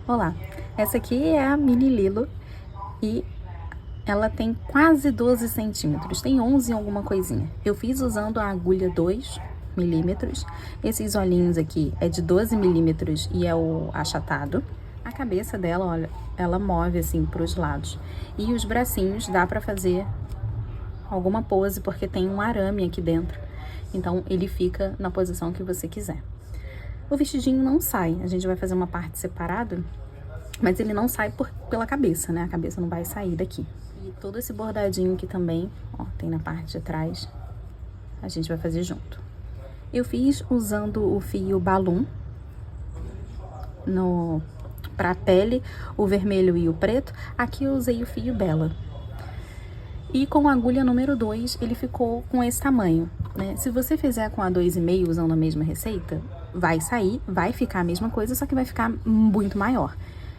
Olá, essa aqui é a Mini Lilo e ela tem quase 12 centímetros, tem 11 e alguma coisinha. Eu fiz usando a agulha 2 milímetros, esses olhinhos aqui é de 12 milímetros e é o achatado. A cabeça dela, olha, ela move assim para os lados. E os bracinhos dá para fazer alguma pose porque tem um arame aqui dentro. Então ele fica na posição que você quiser. O vestidinho não sai, a gente vai fazer uma parte separada, mas ele não sai pela cabeça, né? A cabeça não vai sair daqui. E todo esse bordadinho aqui também, ó, tem na parte de trás, a gente vai fazer junto. Eu fiz usando o fio balloon pra pele, o vermelho e o preto. Aqui eu usei o fio Bella. E com a agulha número 2, ele ficou com esse tamanho, né? Se você fizer com a 2,5 usando a mesma receita, vai sair, vai ficar a mesma coisa, só que vai ficar muito maior.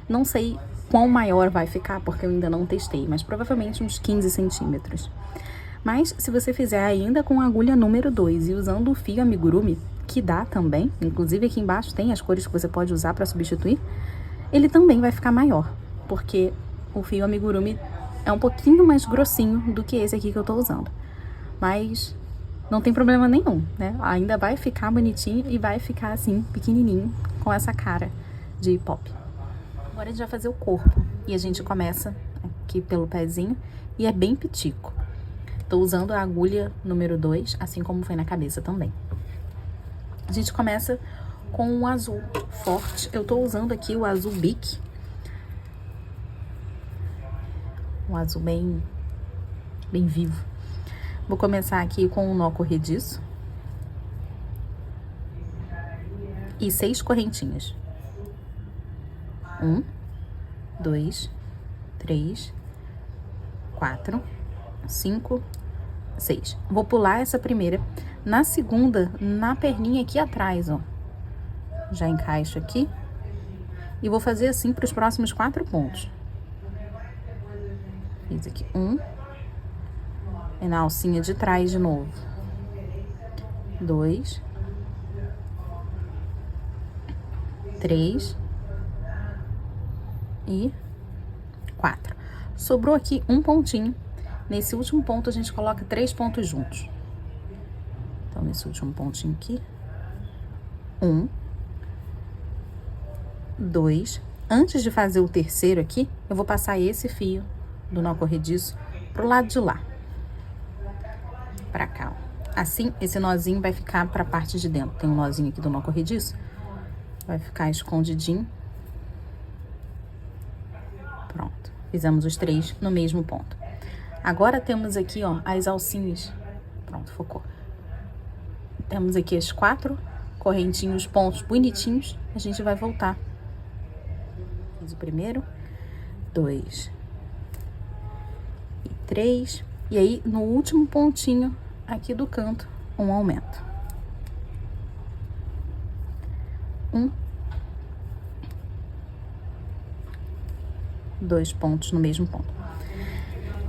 Não sei quão maior vai ficar, porque eu ainda não testei, mas provavelmente uns 15 centímetros. Mas se você fizer ainda com a agulha número 2 e usando o fio amigurumi, que dá também, inclusive aqui embaixo tem as cores que você pode usar para substituir, ele também vai ficar maior, porque o fio amigurumi é um pouquinho mais grossinho do que esse aqui que eu tô usando. Mas não tem problema nenhum, né? Ainda vai ficar bonitinho e vai ficar assim, pequenininho, com essa cara de pop. Agora a gente vai fazer o corpo. E a gente começa aqui pelo pezinho e é bem pitico. Tô usando a agulha número 2, assim como foi na cabeça também. A gente começa com um azul forte. Eu tô usando aqui o azul Bic. Um azul bem vivo. Vou começar aqui com um nó corrediço. E 6 correntinhas. 1, 2, 3, 4, 5, 6. Vou pular essa primeira. Na segunda, na perninha aqui atrás, ó. Já encaixo aqui. E vou fazer assim para os próximos 4 pontos. Fiz aqui 1. E na alcinha de trás de novo. 2. 3. E 4. Sobrou aqui um pontinho. Nesse último ponto, a gente coloca 3 pontos juntos. Então, nesse último pontinho aqui. 1. 2. Antes de fazer o terceiro aqui, eu vou passar esse fio do nó corrediço pro lado de lá. Pra cá, ó. Assim, esse nozinho vai ficar pra parte de dentro. Tem um nozinho aqui do nó corrediço. Vai ficar escondidinho. Pronto. Fizemos os 3 no mesmo ponto. Agora temos aqui, ó, as alcinhas. Pronto, focou. Temos aqui as 4 correntinhos, pontos bonitinhos. A gente vai voltar. Fiz o primeiro, 2 e 3. E aí, no último pontinho aqui do canto, um aumento. 1, 2 pontos no mesmo ponto.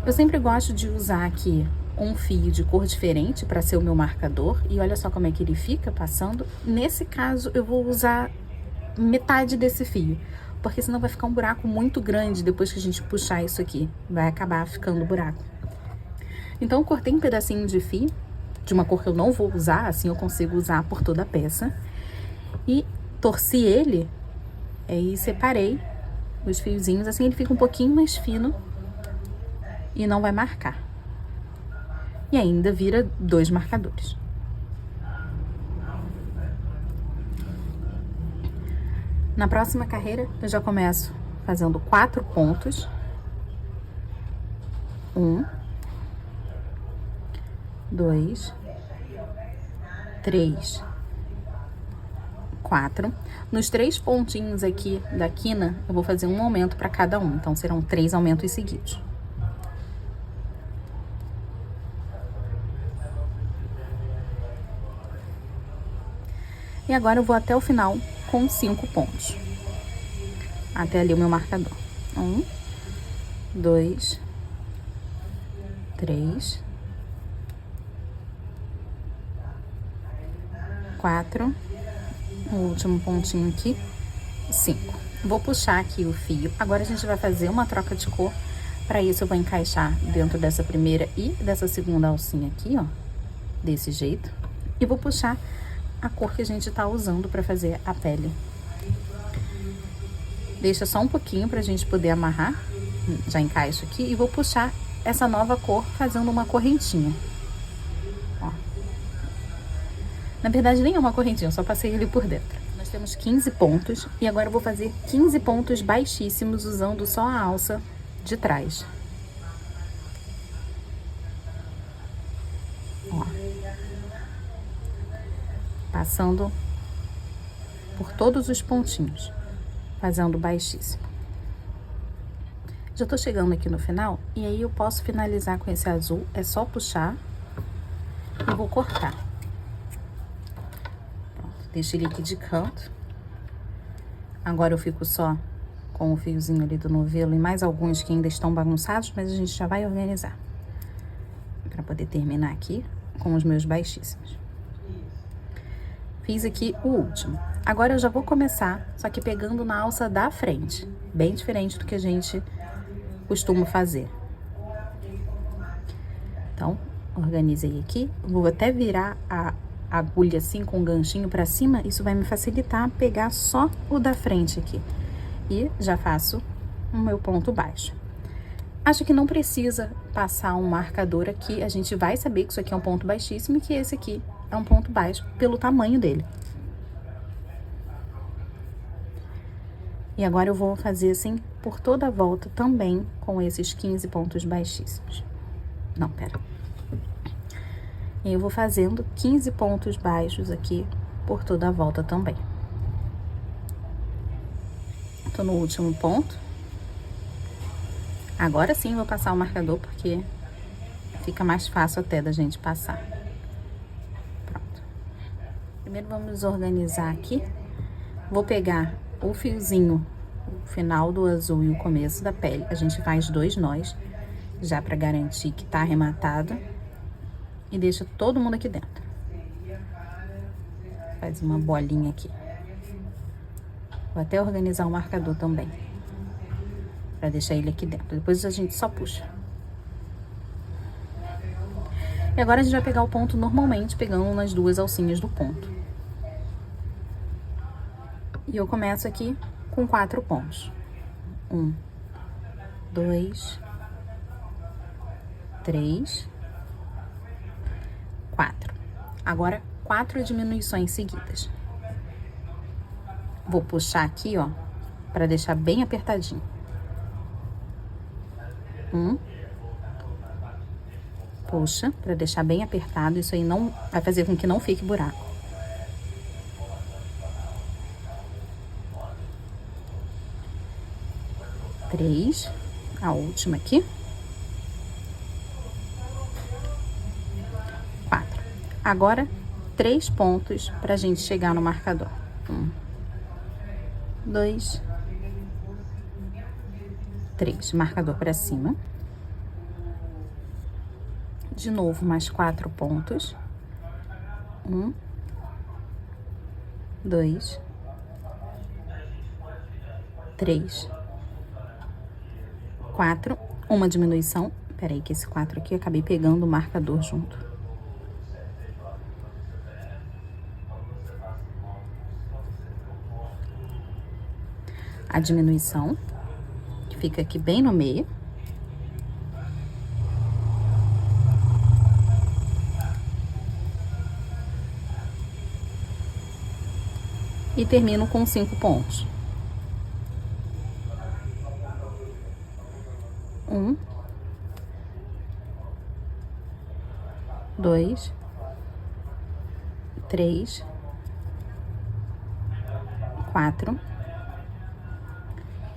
Eu sempre gosto de usar aqui um fio de cor diferente para ser o meu marcador. E olha só como é que ele fica passando. Nesse caso, eu vou usar metade desse fio, porque senão vai ficar um buraco muito grande depois que a gente puxar isso aqui. Vai acabar ficando buraco. Então, eu cortei um pedacinho de fio, de uma cor que eu não vou usar, assim eu consigo usar por toda a peça. E torci ele e separei os fiozinhos, assim ele fica um pouquinho mais fino e não vai marcar. E ainda vira 2 marcadores. Na próxima carreira, eu já começo fazendo 4 pontos. 1, 2, 3, 4. Nos 3 pontinhos aqui da quina, eu vou fazer um aumento para cada um. Então, serão 3 aumentos seguidos. E agora eu vou até o final com 5 pontos. Até ali o meu marcador. 1, 2, 3, 4, o último pontinho aqui, 5. Vou puxar aqui o fio. Agora a gente vai fazer uma troca de cor. Para isso eu vou encaixar dentro dessa primeira e dessa segunda alcinha aqui, ó. Desse jeito. E vou puxar a cor que a gente tá usando para fazer a pele. Deixa só um pouquinho pra gente poder amarrar. Já encaixo aqui e vou puxar essa nova cor fazendo uma correntinha. Ó. Na verdade nem é uma correntinha, eu só passei ele por dentro. Nós temos 15 pontos e agora eu vou fazer 15 pontos baixíssimos usando só a alça de trás. Ó. Passando por todos os pontinhos, fazendo baixíssimo. Já tô chegando aqui no final e aí eu posso finalizar com esse azul, é só puxar e vou cortar. Pronto, deixo ele aqui de canto. Agora eu fico só com o fiozinho ali do novelo e mais alguns que ainda estão bagunçados, mas a gente já vai organizar. Pra poder terminar aqui com os meus baixíssimos. Fiz aqui o último. Agora eu já vou começar, só que pegando na alça da frente. Bem diferente do que a gente costuma fazer. Então, organizei aqui. Vou até virar a agulha assim com o ganchinho pra cima. Isso vai me facilitar pegar só o da frente aqui. E já faço o meu ponto baixo. Acho que não precisa passar um marcador aqui. A gente vai saber que isso aqui é um ponto baixíssimo e que esse aqui é um ponto baixo pelo tamanho dele. E agora eu vou fazer assim por toda a volta também com esses 15 pontos baixíssimos. Não, pera. E eu vou fazendo 15 pontos baixos aqui por toda a volta também. Tô no último ponto. Agora sim vou passar o marcador porque fica mais fácil até da gente passar. Pronto. Primeiro vamos organizar aqui. Vou pegar o fiozinho, o final do azul e o começo da pele. A gente faz 2 nós, já pra garantir que tá arrematado. E deixa todo mundo aqui dentro. Faz uma bolinha aqui. Vou até organizar o marcador também, pra deixar ele aqui dentro. Depois a gente só puxa. E agora a gente vai pegar o ponto normalmente, pegando nas 2 alcinhas do ponto. E eu começo aqui com 4 pontos. 1, 2, 3, 4. Agora, 4 diminuições seguidas. Vou puxar aqui, ó, pra deixar bem apertadinho. 1. Puxa, pra deixar bem apertado. Isso aí não vai fazer com que não fique buraco. 3, a última aqui. 4. Agora, 3 pontos pra gente chegar no marcador. 1, 2, 3. Marcador pra cima. De novo, mais 4 pontos. 1, 2, 3, 4. Uma diminuição. Peraí, que esse 4 aqui eu acabei pegando o marcador junto. A diminuição, que fica aqui bem no meio. E termino com 5 pontos. 1, 2, 3, 4,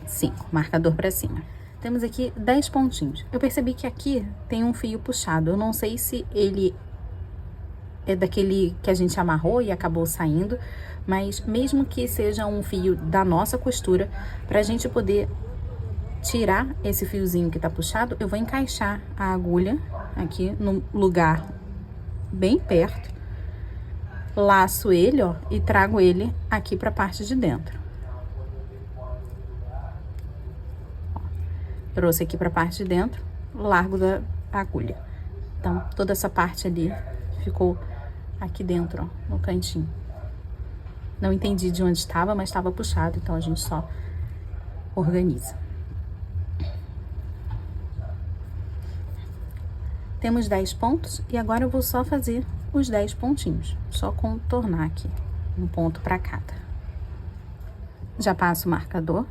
5. Marcador pra cima. Temos aqui 10 pontinhos. Eu percebi que aqui tem um fio puxado. Eu não sei se ele é daquele que a gente amarrou e acabou saindo, mas mesmo que seja um fio da nossa costura, pra gente poder tirar esse fiozinho que tá puxado, eu vou encaixar a agulha aqui no lugar bem perto, laço ele, ó, e trago ele aqui pra parte de dentro. Trouxe aqui pra parte de dentro, largo da agulha. Então, toda essa parte ali ficou aqui dentro, ó, no cantinho. Não entendi de onde estava, mas estava puxado, então a gente só organiza. Temos 10 pontos e agora eu vou só fazer os 10 pontinhos, só contornar aqui, um ponto para cada. Já passo o marcador.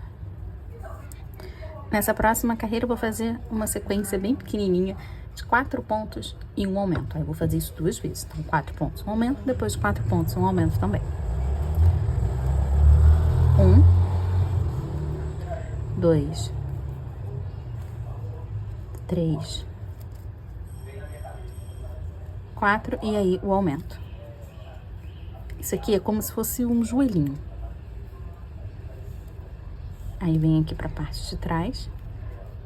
Nessa próxima carreira eu vou fazer uma sequência bem pequenininha de 4 pontos e um aumento. Aí eu vou fazer isso 2 vezes, então 4 pontos, um aumento, depois 4 pontos, um aumento também. 1, 2, 3, 4 e aí o aumento. Isso aqui é como se fosse um joelhinho. Aí vem aqui pra parte de trás.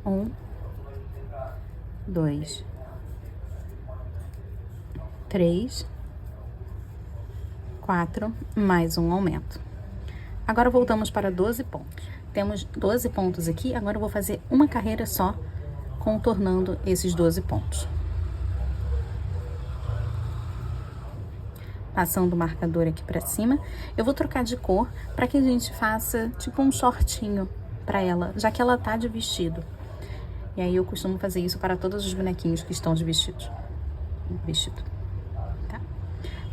1, 2, 3, 4, mais um aumento. Agora voltamos para 12 pontos. Temos 12 pontos aqui, agora eu vou fazer uma carreira só, contornando esses 12 pontos. Passando o marcador aqui pra cima, eu vou trocar de cor para que a gente faça tipo um shortinho para ela, já que ela tá de vestido. E aí eu costumo fazer isso para todos os bonequinhos que estão de vestido. Tá?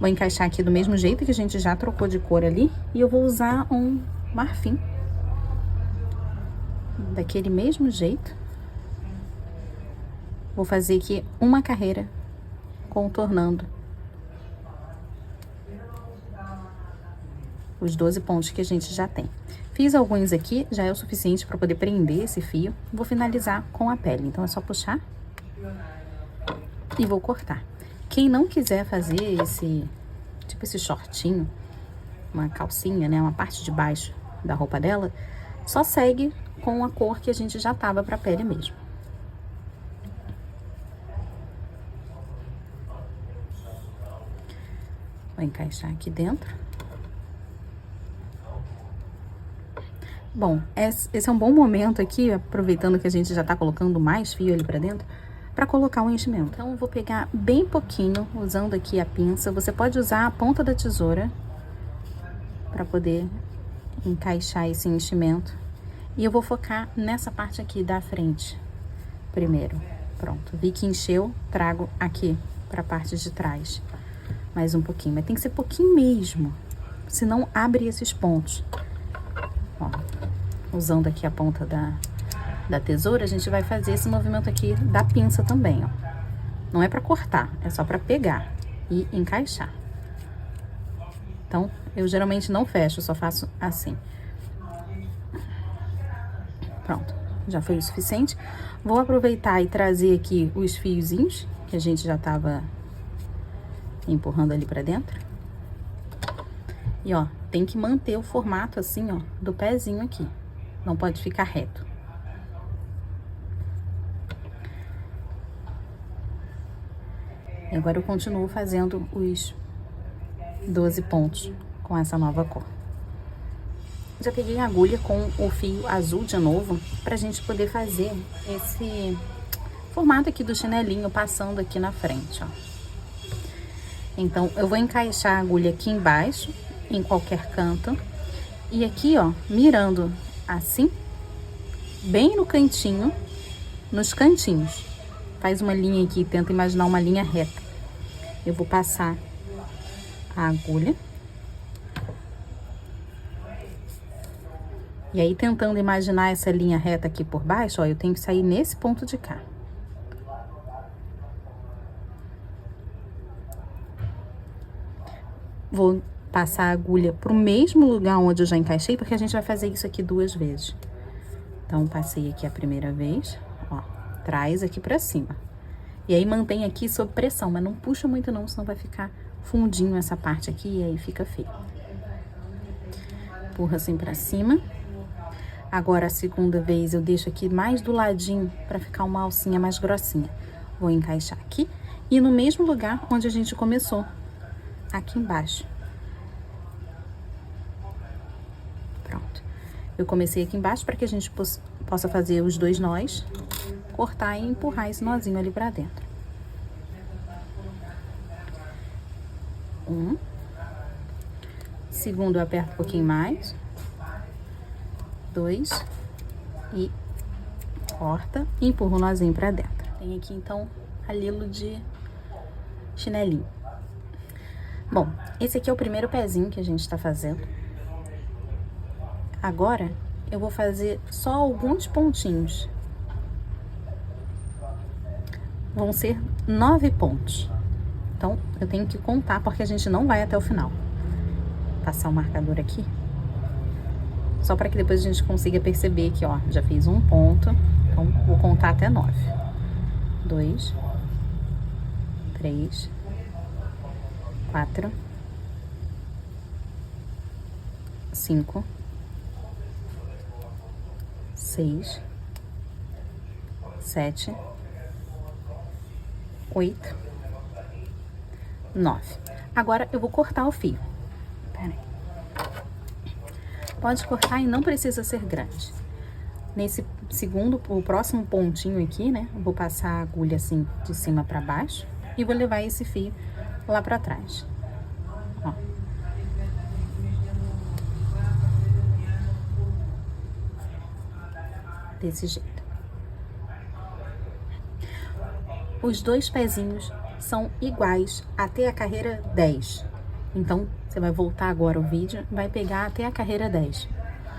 Vou encaixar aqui do mesmo jeito que a gente já trocou de cor ali, e eu vou usar um marfim. Daquele mesmo jeito. Vou fazer aqui uma carreira contornando os 12 pontos que a gente já tem. Fiz alguns aqui, já é o suficiente para poder prender esse fio. Vou finalizar com a pele, então é só puxar e vou cortar. Quem não quiser fazer esse shortinho, uma calcinha, né, uma parte de baixo da roupa dela, só segue com a cor que a gente já tava para a pele mesmo. Vou encaixar aqui dentro. Bom, esse é um bom momento aqui, aproveitando que a gente já tá colocando mais fio ali pra dentro, pra colocar o enchimento. Então, eu vou pegar bem pouquinho, usando aqui a pinça. Você pode usar a ponta da tesoura pra poder encaixar esse enchimento. E eu vou focar nessa parte aqui da frente primeiro. Pronto, vi que encheu, trago aqui pra parte de trás. Mais um pouquinho, mas tem que ser pouquinho mesmo, senão abre esses pontos. Ó, usando aqui a ponta da tesoura, a gente vai fazer esse movimento aqui da pinça também, ó. Não é pra cortar, é só pra pegar e encaixar. Então, eu geralmente não fecho, só faço assim. Pronto, já foi o suficiente. Vou aproveitar e trazer aqui os fiozinhos que a gente já tava empurrando ali pra dentro. E ó, tem que manter o formato assim, ó, do pezinho aqui. Não pode ficar reto. E agora eu continuo fazendo os 12 pontos com essa nova cor. Já peguei a agulha com o fio azul de novo, pra gente poder fazer esse formato aqui do chinelinho passando aqui na frente, ó. Então, eu vou encaixar a agulha aqui embaixo, em qualquer canto. E aqui, ó, mirando assim, bem no cantinho, nos cantinhos. Faz uma linha aqui, tenta imaginar uma linha reta. Eu vou passar a agulha. E aí, tentando imaginar essa linha reta aqui por baixo, ó, eu tenho que sair nesse ponto de cá. Vou passar a agulha pro mesmo lugar onde eu já encaixei, porque a gente vai fazer isso aqui 2 vezes. Então, passei aqui a primeira vez, ó, traz aqui pra cima. E aí, mantém aqui sob pressão, mas não puxa muito não, senão vai ficar fundinho essa parte aqui e aí fica feio. Empurra assim pra cima. Agora, a segunda vez, eu deixo aqui mais do ladinho pra ficar uma alcinha mais grossinha. Vou encaixar aqui e no mesmo lugar onde a gente começou, aqui embaixo. Pronto. Eu comecei aqui embaixo para que a gente possa fazer os 2 nós, cortar e empurrar esse nozinho ali pra dentro. 1. Segundo, eu aperto um pouquinho mais. 2. E corta e empurra o nozinho pra dentro. Tem aqui, então, alilo de chinelinho. Bom, esse aqui é o primeiro pezinho que a gente tá fazendo. Agora, eu vou fazer só alguns pontinhos. Vão ser 9 pontos. Então, eu tenho que contar, porque a gente não vai até o final. Vou passar o marcador aqui. Só para que depois a gente consiga perceber que, ó, já fiz um ponto. Então, vou contar até 9. 2, 3, 4, 5, 6, 7, 8, 9. Agora eu vou cortar o fio. Pera aí. Pode cortar e não precisa ser grande. Nesse segundo, o próximo pontinho aqui, né? Eu vou passar a agulha assim de cima pra baixo e vou levar esse fio lá pra trás. Ó. Desse jeito. Os 2 pezinhos são iguais até a carreira 10. Então, você vai voltar agora o vídeo, vai pegar até a carreira 10.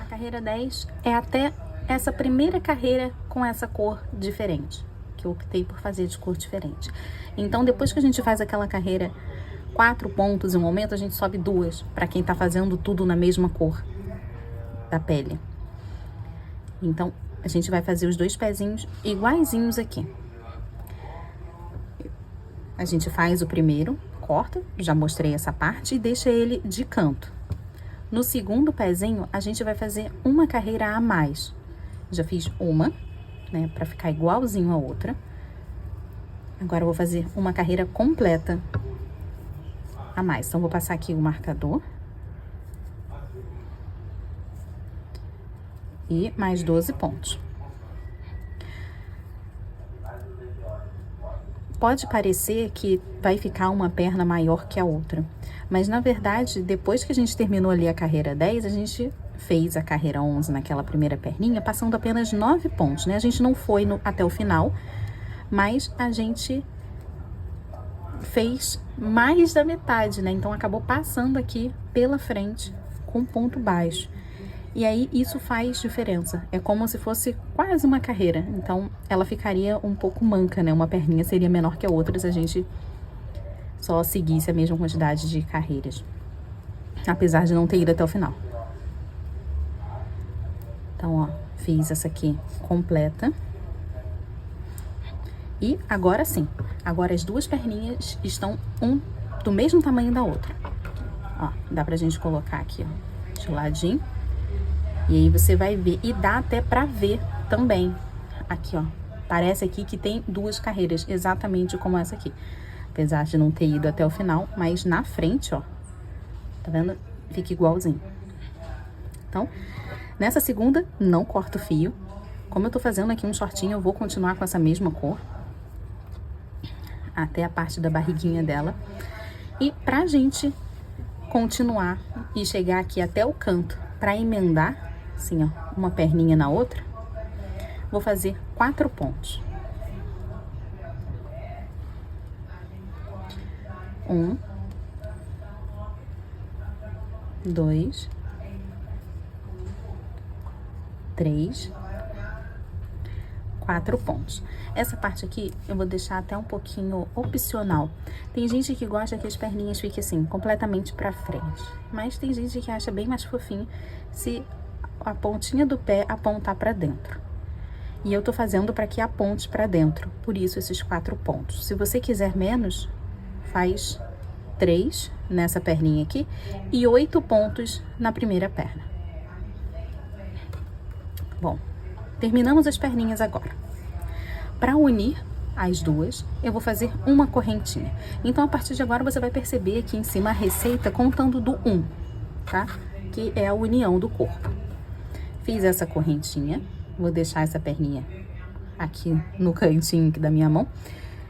A carreira 10 é até essa primeira carreira com essa cor diferente, que eu optei por fazer de cor diferente. Então, depois que a gente faz aquela carreira 4 pontos em um momento, a gente sobe 2, para quem tá fazendo tudo na mesma cor da pele. Então, a gente vai fazer os 2 pezinhos iguaizinhos aqui. A gente faz o primeiro, corta, já mostrei essa parte, e deixa ele de canto. No segundo pezinho, a gente vai fazer uma carreira a mais. Já fiz uma, né, pra ficar igualzinho a outra. Agora eu vou fazer uma carreira completa a mais. Então, vou passar aqui o marcador. E mais 12 pontos. Pode parecer que vai ficar uma perna maior que a outra, mas na verdade, depois que a gente terminou ali a carreira 10, a gente fez a carreira 11 naquela primeira perninha, passando apenas 9 pontos, né? A gente não foi até o final, mas a gente fez mais da metade, né? Então, acabou passando aqui pela frente com ponto baixo. E aí, isso faz diferença. É como se fosse quase uma carreira. Então, ela ficaria um pouco manca, né? Uma perninha seria menor que a outra se a gente só seguisse a mesma quantidade de carreiras. Apesar de não ter ido até o final. Então, ó, fiz essa aqui completa. E agora sim. Agora as 2 perninhas estão do mesmo tamanho da outra. Ó, dá pra gente colocar aqui, ó, de ladinho. E aí você vai ver, e dá até pra ver também. Aqui, ó, parece aqui que tem 2 carreiras, exatamente como essa aqui. Apesar de não ter ido até o final, mas na frente, ó, tá vendo? Fica igualzinho. Então, nessa segunda, não corto o fio. Como eu tô fazendo aqui um shortinho, eu vou continuar com essa mesma cor. Até a parte da barriguinha dela. E pra gente continuar e chegar aqui até o canto, pra emendar, assim, ó, uma perninha na outra, vou fazer 4 pontos. 1, 2, 3, 4 pontos. Essa parte aqui eu vou deixar até um pouquinho opcional. Tem gente que gosta que as perninhas fiquem assim, completamente pra frente. Mas tem gente que acha bem mais fofinho se a pontinha do pé apontar pra dentro. E eu tô fazendo pra que aponte pra dentro. Por isso, esses 4 pontos. Se você quiser menos, faz 3 nessa perninha aqui e 8 pontos na primeira perna. Bom, terminamos as perninhas agora. Para unir as 2, eu vou fazer uma correntinha. Então, a partir de agora, você vai perceber aqui em cima a receita contando do 1, tá? Que é a união do corpo. Fiz essa correntinha, vou deixar essa perninha aqui no cantinho aqui da minha mão.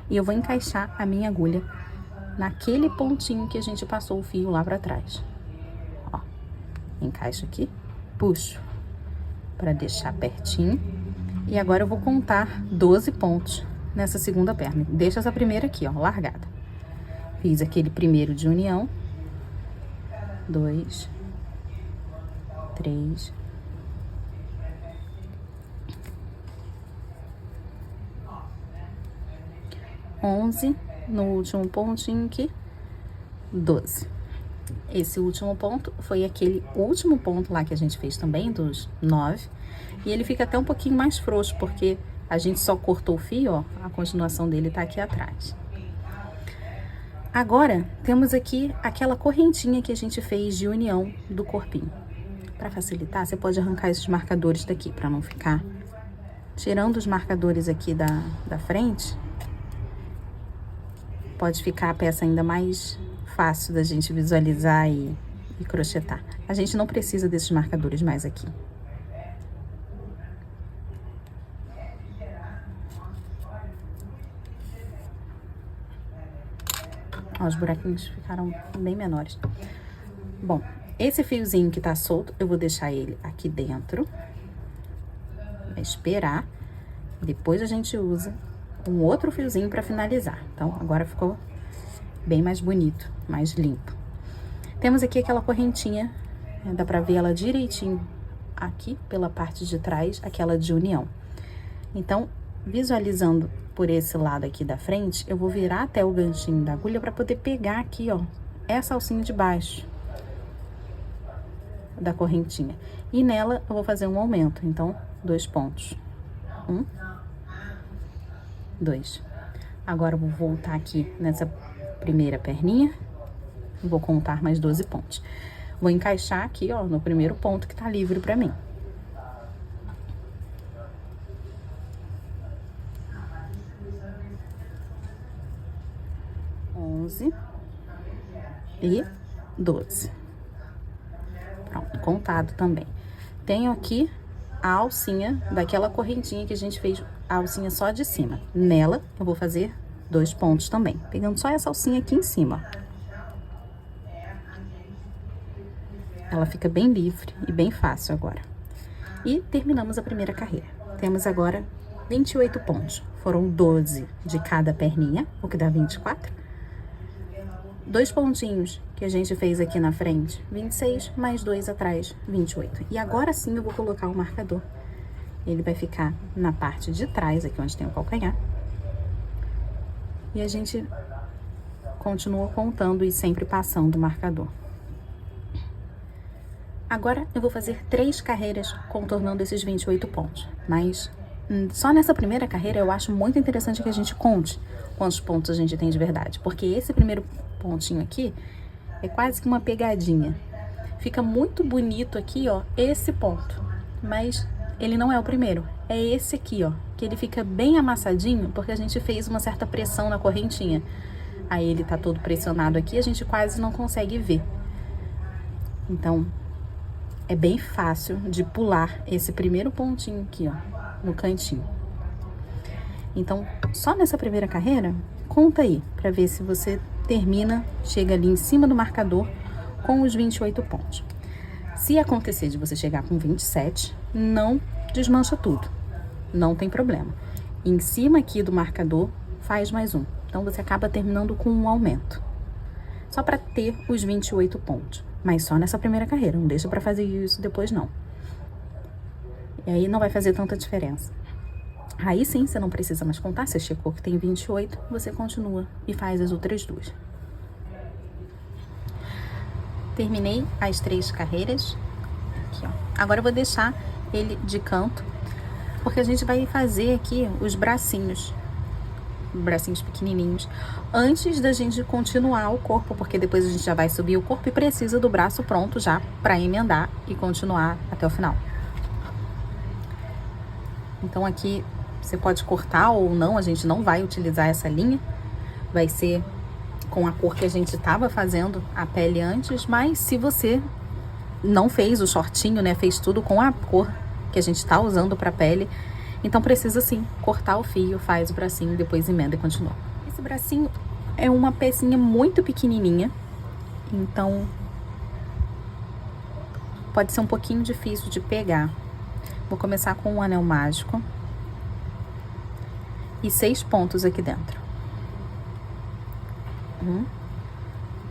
E eu vou encaixar a minha agulha naquele pontinho que a gente passou o fio lá pra trás. Ó, encaixo aqui, puxo pra deixar pertinho. E agora eu vou contar 12 pontos nessa segunda perna. Deixa essa primeira aqui, ó, largada. Fiz aquele primeiro de união. 2, 3, 11, no último pontinho aqui, 12. Esse último ponto foi aquele último ponto lá que a gente fez também, dos 9. E ele fica até um pouquinho mais frouxo, porque a gente só cortou o fio, ó, a continuação dele tá aqui atrás. Agora, temos aqui aquela correntinha que a gente fez de união do corpinho. Para facilitar, você pode arrancar esses marcadores daqui, para não ficar tirando os marcadores aqui da frente. Pode ficar a peça ainda mais fácil da gente visualizar e crochetar. A gente não precisa desses marcadores mais aqui. Ó, os buraquinhos ficaram bem menores. Bom, esse fiozinho que tá solto, eu vou deixar ele aqui dentro. Vai esperar. Depois a gente usa um outro fiozinho para finalizar. Então, agora ficou bem mais bonito, mais limpo. Temos aqui aquela correntinha, né, dá pra ver ela direitinho aqui pela parte de trás, aquela de união. Então, visualizando por esse lado aqui da frente, eu vou virar até o ganchinho da agulha para poder pegar aqui, ó, essa alcinha de baixo da correntinha. E nela eu vou fazer um aumento, então, 2 pontos. 1, 2. Agora eu vou voltar aqui nessa primeira perninha, vou contar mais 12 pontos. Vou encaixar aqui, ó, no primeiro ponto que tá livre pra mim. E 12. Pronto, contado também. Tenho aqui a alcinha daquela correntinha que a gente fez, a alcinha só de cima. Nela, eu vou fazer 2 pontos também, pegando só essa alcinha aqui em cima. Ela fica bem livre e bem fácil agora. E terminamos a primeira carreira. Temos agora 28 pontos. Foram 12 de cada perninha, o que dá 24. 2 pontinhos que a gente fez aqui na frente, 26, mais 2 atrás, 28. E agora sim eu vou colocar o marcador. Ele vai ficar na parte de trás, aqui onde tem o calcanhar. E a gente continua contando e sempre passando o marcador. Agora eu vou fazer 3 carreiras contornando esses 28 pontos. Mas só nessa primeira carreira eu acho muito interessante que a gente conte quantos pontos a gente tem de verdade. Porque esse primeiro pontinho aqui é quase que uma pegadinha. Fica muito bonito aqui, ó, esse ponto. Mas ele não é o primeiro. É esse aqui, ó, que ele fica bem amassadinho porque a gente fez uma certa pressão na correntinha. Aí ele tá todo pressionado aqui, a gente quase não consegue ver. Então, é bem fácil de pular esse primeiro pontinho aqui, ó, no cantinho. Então, só nessa primeira carreira, conta aí, pra ver se você termina, chega ali em cima do marcador com os 28 pontos. Se acontecer de você chegar com 27, não desmancha tudo, não tem problema. Em cima aqui do marcador, faz mais um. Então, você acaba terminando com um aumento. Só para ter os 28 pontos. Mas só nessa primeira carreira, não deixa para fazer isso depois não. E aí não vai fazer tanta diferença. Aí sim, você não precisa mais contar, você checou que tem 28, você continua e faz as outras 2. Terminei as 3 carreiras. Aqui, ó. Agora eu vou deixar ele de canto, porque a gente vai fazer aqui os bracinhos pequenininhos, antes da gente continuar o corpo, porque depois a gente já vai subir o corpo e precisa do braço pronto já para emendar e continuar até o final. Então aqui você pode cortar ou não, a gente não vai utilizar essa linha, vai ser com a cor que a gente estava fazendo a pele antes, mas se você não fez o shortinho, né, fez tudo com a cor que a gente tá usando pra pele. Então precisa sim cortar o fio, faz o bracinho, depois emenda e continua. Esse bracinho é uma pecinha muito pequenininha, então pode ser um pouquinho difícil de pegar. Vou começar com um anel mágico e 6 pontos aqui dentro. 1,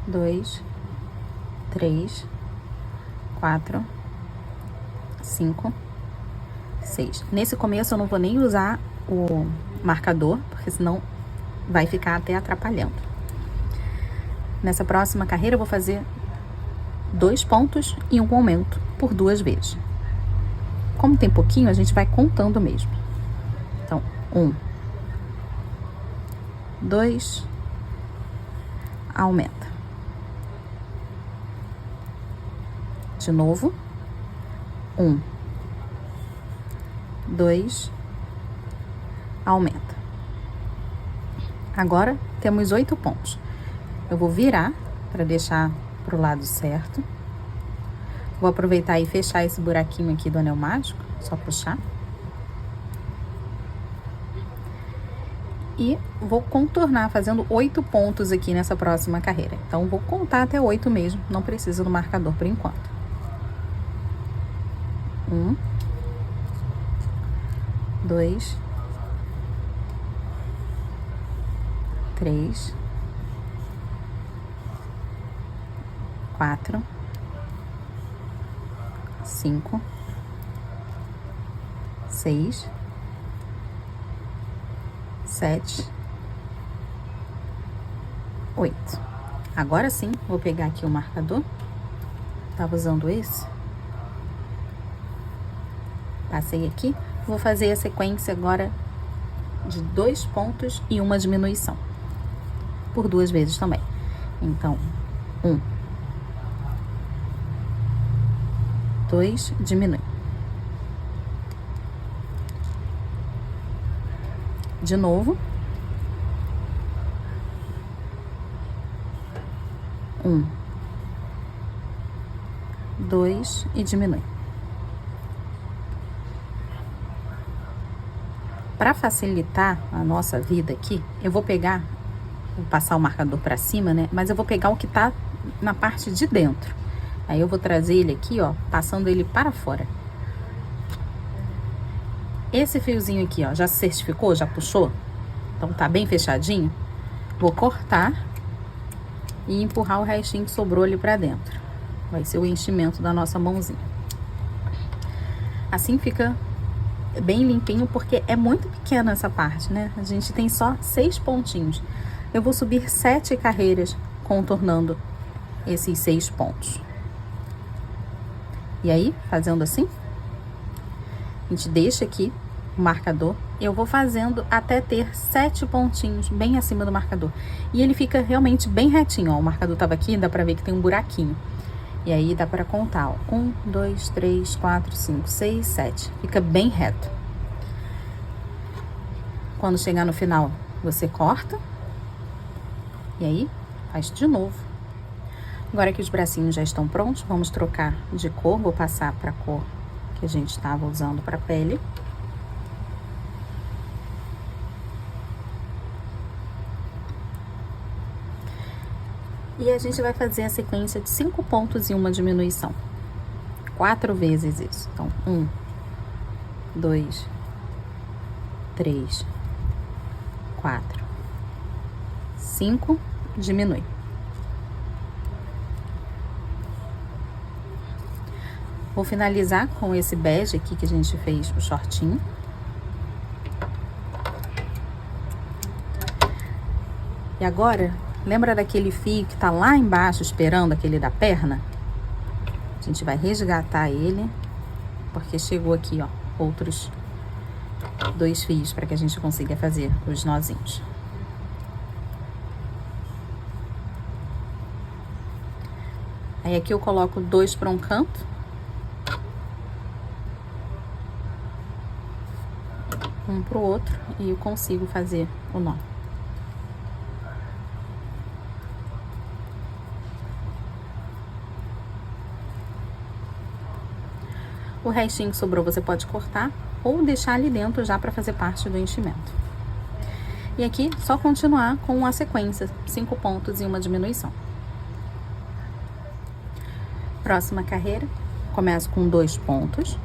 2, 3, 4, 5, 6. Nesse começo eu não vou nem usar o marcador, porque senão vai ficar até atrapalhando. Nessa próxima carreira eu vou fazer 2 pontos e um aumento por 2 vezes. Como tem pouquinho, a gente vai contando mesmo. Então, 1, 2, aumenta. De novo, 1, 2, aumenta. Agora temos 8 pontos. Eu vou virar para deixar pro lado certo. Vou aproveitar e fechar esse buraquinho aqui do anel mágico, só puxar. E vou contornar fazendo 8 pontos aqui nessa próxima carreira. Então vou contar até 8 mesmo, não precisa do marcador por enquanto. 1, 2, 3, 4, 5, 6, 7, 8. Agora sim, vou pegar aqui o marcador. Tava usando esse. Passei aqui. Vou fazer a sequência agora de 2 pontos e uma diminuição. Por 2 vezes também. Então, 1, 2, diminui. De novo. 1, 2 e diminui. Para facilitar a nossa vida aqui, eu vou pegar, vou passar o marcador para cima, né? Mas eu vou pegar o que tá na parte de dentro. Aí eu vou trazer ele aqui, ó, passando ele para fora. Esse fiozinho aqui, ó, já se certificou, já puxou? Então tá bem fechadinho. Vou cortar e empurrar o restinho que sobrou ali pra dentro. Vai ser o enchimento da nossa mãozinha. Assim fica bem limpinho, porque é muito pequena essa parte, né? A gente tem só 6 pontinhos. Eu vou subir 7 carreiras contornando esses 6 pontos. E aí, fazendo assim, a gente deixa aqui o marcador. Eu vou fazendo até ter 7 pontinhos bem acima do marcador. E ele fica realmente bem retinho, ó. O marcador tava aqui, dá pra ver que tem um buraquinho. E aí dá pra contar, ó. 1, 2, 3, 4, 5, 6, 7. Fica bem reto. Quando chegar no final, você corta. E aí, faz de novo. Agora que os bracinhos já estão prontos, vamos trocar de cor. Vou passar pra cor que a gente estava usando pra pele. E a gente vai fazer a sequência de 5 pontos e uma diminuição. 4 vezes isso. Então, 1, 2, 3, 4, 5, diminui. Vou finalizar com esse bege aqui que a gente fez o shortinho. E agora, lembra daquele fio que tá lá embaixo esperando aquele da perna? A gente vai resgatar ele, porque chegou aqui, ó, outros 2 fios para que a gente consiga fazer os nozinhos. Aí aqui eu coloco 2 para um canto. Um pro outro e eu consigo fazer o nó. O restinho que sobrou você pode cortar ou deixar ali dentro já para fazer parte do enchimento. E aqui, só continuar com a sequência, 5 pontos e uma diminuição. Próxima carreira, começo com 2 pontos.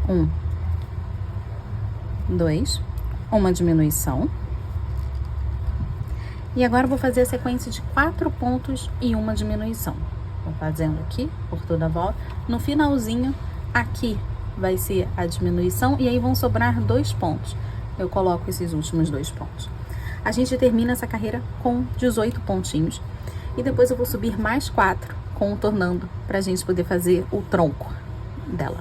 1, 2, uma diminuição. E agora eu vou fazer a sequência de 4 pontos e uma diminuição. Vou fazendo aqui, por toda a volta. No finalzinho, aqui vai ser a diminuição e aí vão sobrar 2 pontos. Eu coloco esses últimos 2 pontos. A gente termina essa carreira com 18 pontinhos. E depois eu vou subir mais 4, contornando, pra gente poder fazer o tronco dela.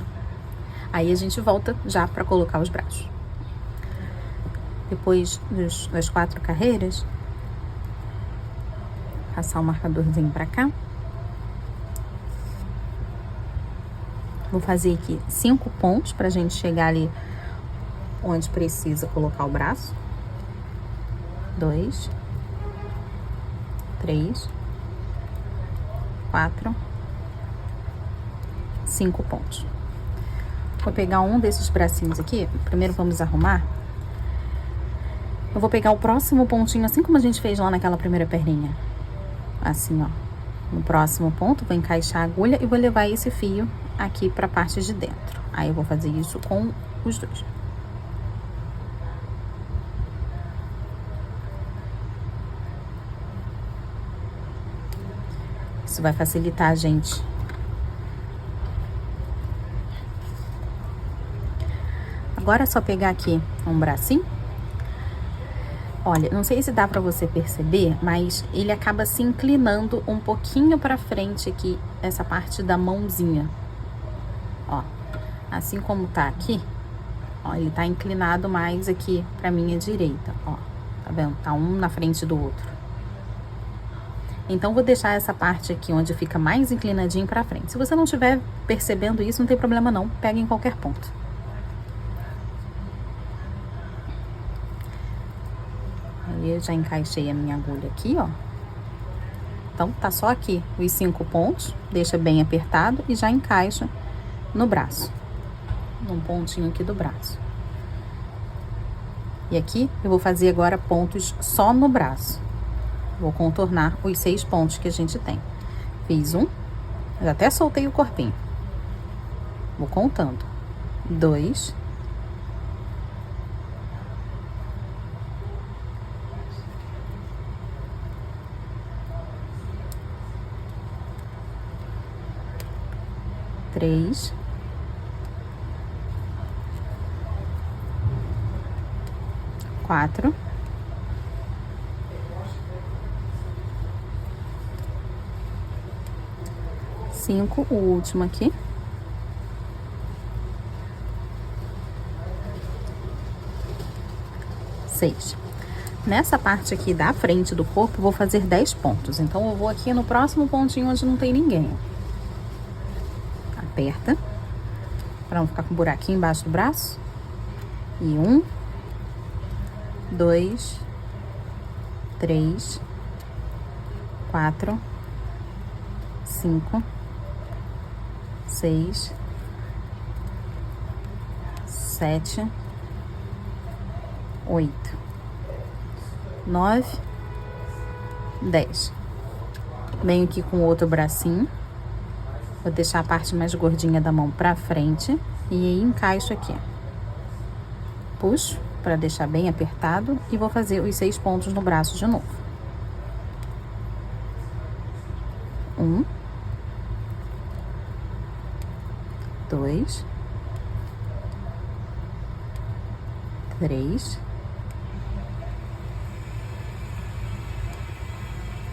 Aí a gente volta já pra colocar os braços. Depois das 4 carreiras, passar o marcadorzinho pra cá. Vou fazer aqui 5 pontos pra gente chegar ali onde precisa colocar o braço. 2, 3, 4, 5 pontos. Vou pegar um desses bracinhos aqui. Primeiro vamos arrumar. Eu vou pegar o próximo pontinho, assim como a gente fez lá naquela primeira perninha. Assim, ó. No próximo ponto, vou encaixar a agulha e vou levar esse fio aqui pra parte de dentro. Aí eu vou fazer isso com os dois. Isso vai facilitar a gente. Agora é só pegar aqui um bracinho. Olha, não sei se dá pra você perceber, mas ele acaba se inclinando um pouquinho pra frente aqui, essa parte da mãozinha. Ó, assim como tá aqui, ó, ele tá inclinado mais aqui pra minha direita, ó. Tá vendo? Tá um na frente do outro. Então, vou deixar essa parte aqui onde fica mais inclinadinho pra frente. Se você não estiver percebendo isso, não tem problema não. Pega em qualquer ponto. Aí, eu já encaixei a minha agulha aqui, ó. Então, tá só aqui os 5 pontos. Deixa bem apertado e já encaixa no braço. Num pontinho aqui do braço. E aqui, eu vou fazer agora pontos só no braço. Vou contornar os 6 pontos que a gente tem. Fiz um, já até soltei o corpinho. Vou contando. 2, 3, 4, 5, o último aqui. 6. Nessa parte aqui da frente do corpo, vou fazer 10 pontos. Então, eu vou aqui no próximo pontinho onde não tem ninguém. Aperta, para não ficar com um buraquinho embaixo do braço. E 1, 2, 3, 4, 5, 6, 7, 8, 9, 10. Venho aqui com o outro bracinho. Vou deixar a parte mais gordinha da mão pra frente. E aí, encaixo aqui. Puxo pra deixar bem apertado. E vou fazer os 6 pontos no braço de novo. 1, 2, 3,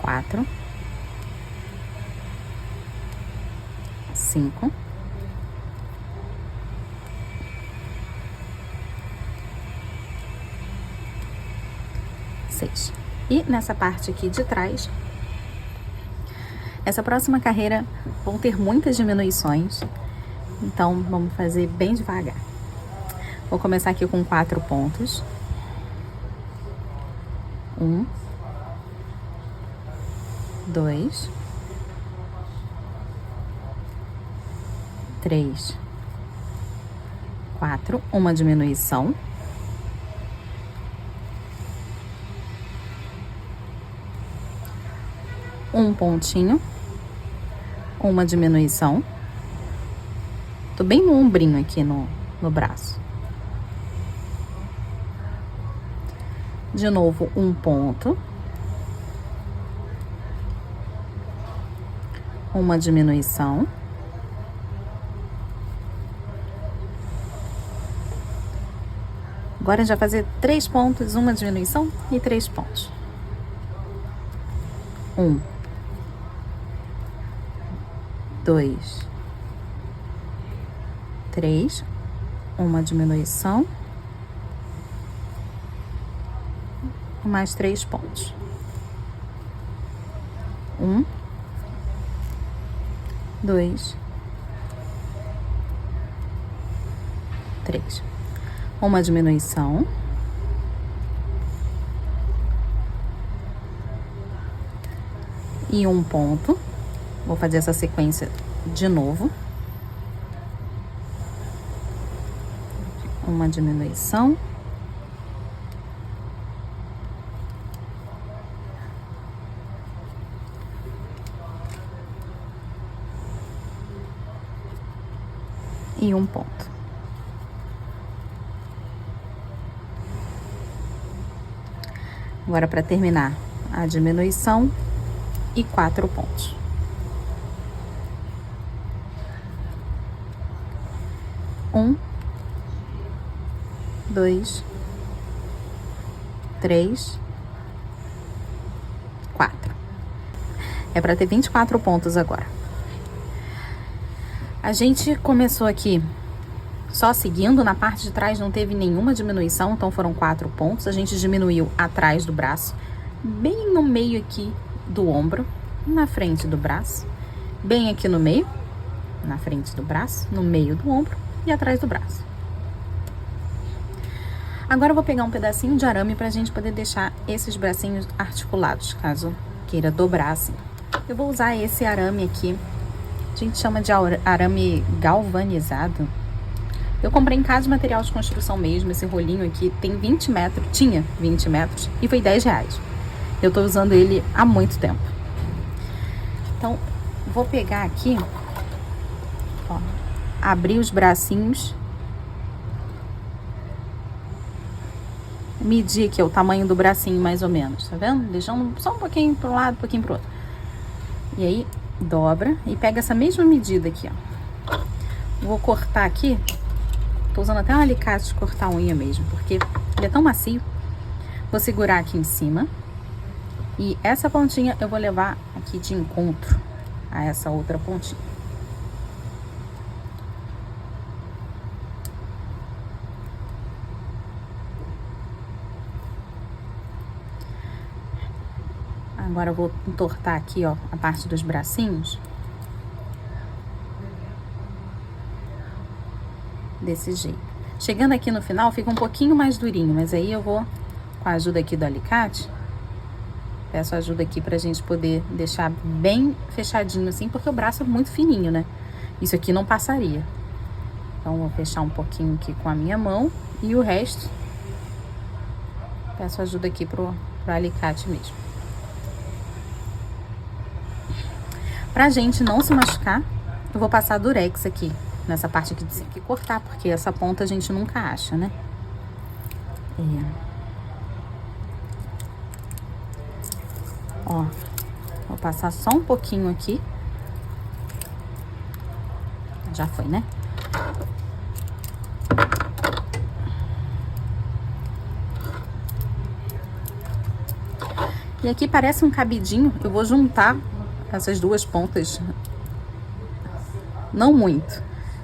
4, 5, 6. E nessa parte aqui de trás, essa próxima carreira vão ter muitas diminuições, então vamos fazer bem devagar. Vou começar aqui com 4 pontos. 1, 2, 3, 4, uma diminuição. Um pontinho, uma diminuição. Tô bem no ombrinho aqui no braço. De novo, um ponto. Uma diminuição. Agora a gente vai fazer 3 pontos, uma diminuição e 3 pontos. 1, 2, 3, uma diminuição, mais 3 pontos. 1, 2, 3. Uma diminuição. E um ponto. Vou fazer essa sequência de novo. Uma diminuição. E um ponto. Agora, para terminar, a diminuição e 4 pontos. 1, 2, 3, 4. É para ter 24 pontos agora. A gente começou aqui só seguindo, na parte de trás não teve nenhuma diminuição, então foram 4 pontos. A gente diminuiu atrás do braço, bem no meio aqui do ombro, na frente do braço, bem aqui no meio, na frente do braço, no meio do ombro e atrás do braço. Agora eu vou pegar um pedacinho de arame pra gente poder deixar esses bracinhos articulados, caso queira dobrar assim. Eu vou usar esse arame aqui, a gente chama de arame galvanizado. Eu comprei em casa de material de construção mesmo, esse rolinho aqui tem 20 metros, tinha 20 metros e foi R$10. Eu tô usando ele há muito tempo. Então, vou pegar aqui, ó, abrir os bracinhos, medir aqui o tamanho do bracinho mais ou menos, tá vendo? Deixando só um pouquinho para um lado, um pouquinho pro outro. E aí, dobra e pega essa mesma medida aqui, ó. Vou cortar aqui. Tô usando até um alicate de cortar a unha mesmo, porque ele é tão macio. Vou segurar aqui em cima. E essa pontinha eu vou levar aqui de encontro a essa outra pontinha. Agora eu vou entortar aqui, ó, a parte dos bracinhos. Desse jeito. Chegando aqui no final, fica um pouquinho mais durinho, mas aí eu vou, com a ajuda aqui do alicate, peço ajuda aqui pra gente poder deixar bem fechadinho assim, porque o braço é muito fininho, né? Isso aqui não passaria. Então, vou fechar um pouquinho aqui com a minha mão e o resto, peço ajuda aqui pro alicate mesmo. Pra gente não se machucar, eu vou passar durex aqui, nessa parte aqui de cima, e cortar, porque essa ponta a gente nunca acha, né? Ó, vou passar só um pouquinho aqui. Já foi, né? E aqui parece um cabidinho, eu vou juntar essas duas pontas, não muito,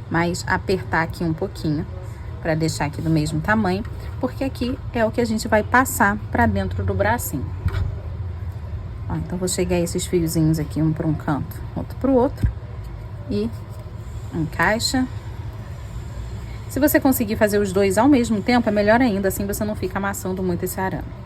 mas apertar aqui um pouquinho, para deixar aqui do mesmo tamanho, porque aqui é o que a gente vai passar para dentro do bracinho. Ó, então, vou chegar esses fiozinhos aqui, um para um canto, outro para o outro, e encaixa. Se você conseguir fazer os dois ao mesmo tempo, é melhor ainda, assim você não fica amassando muito esse arame.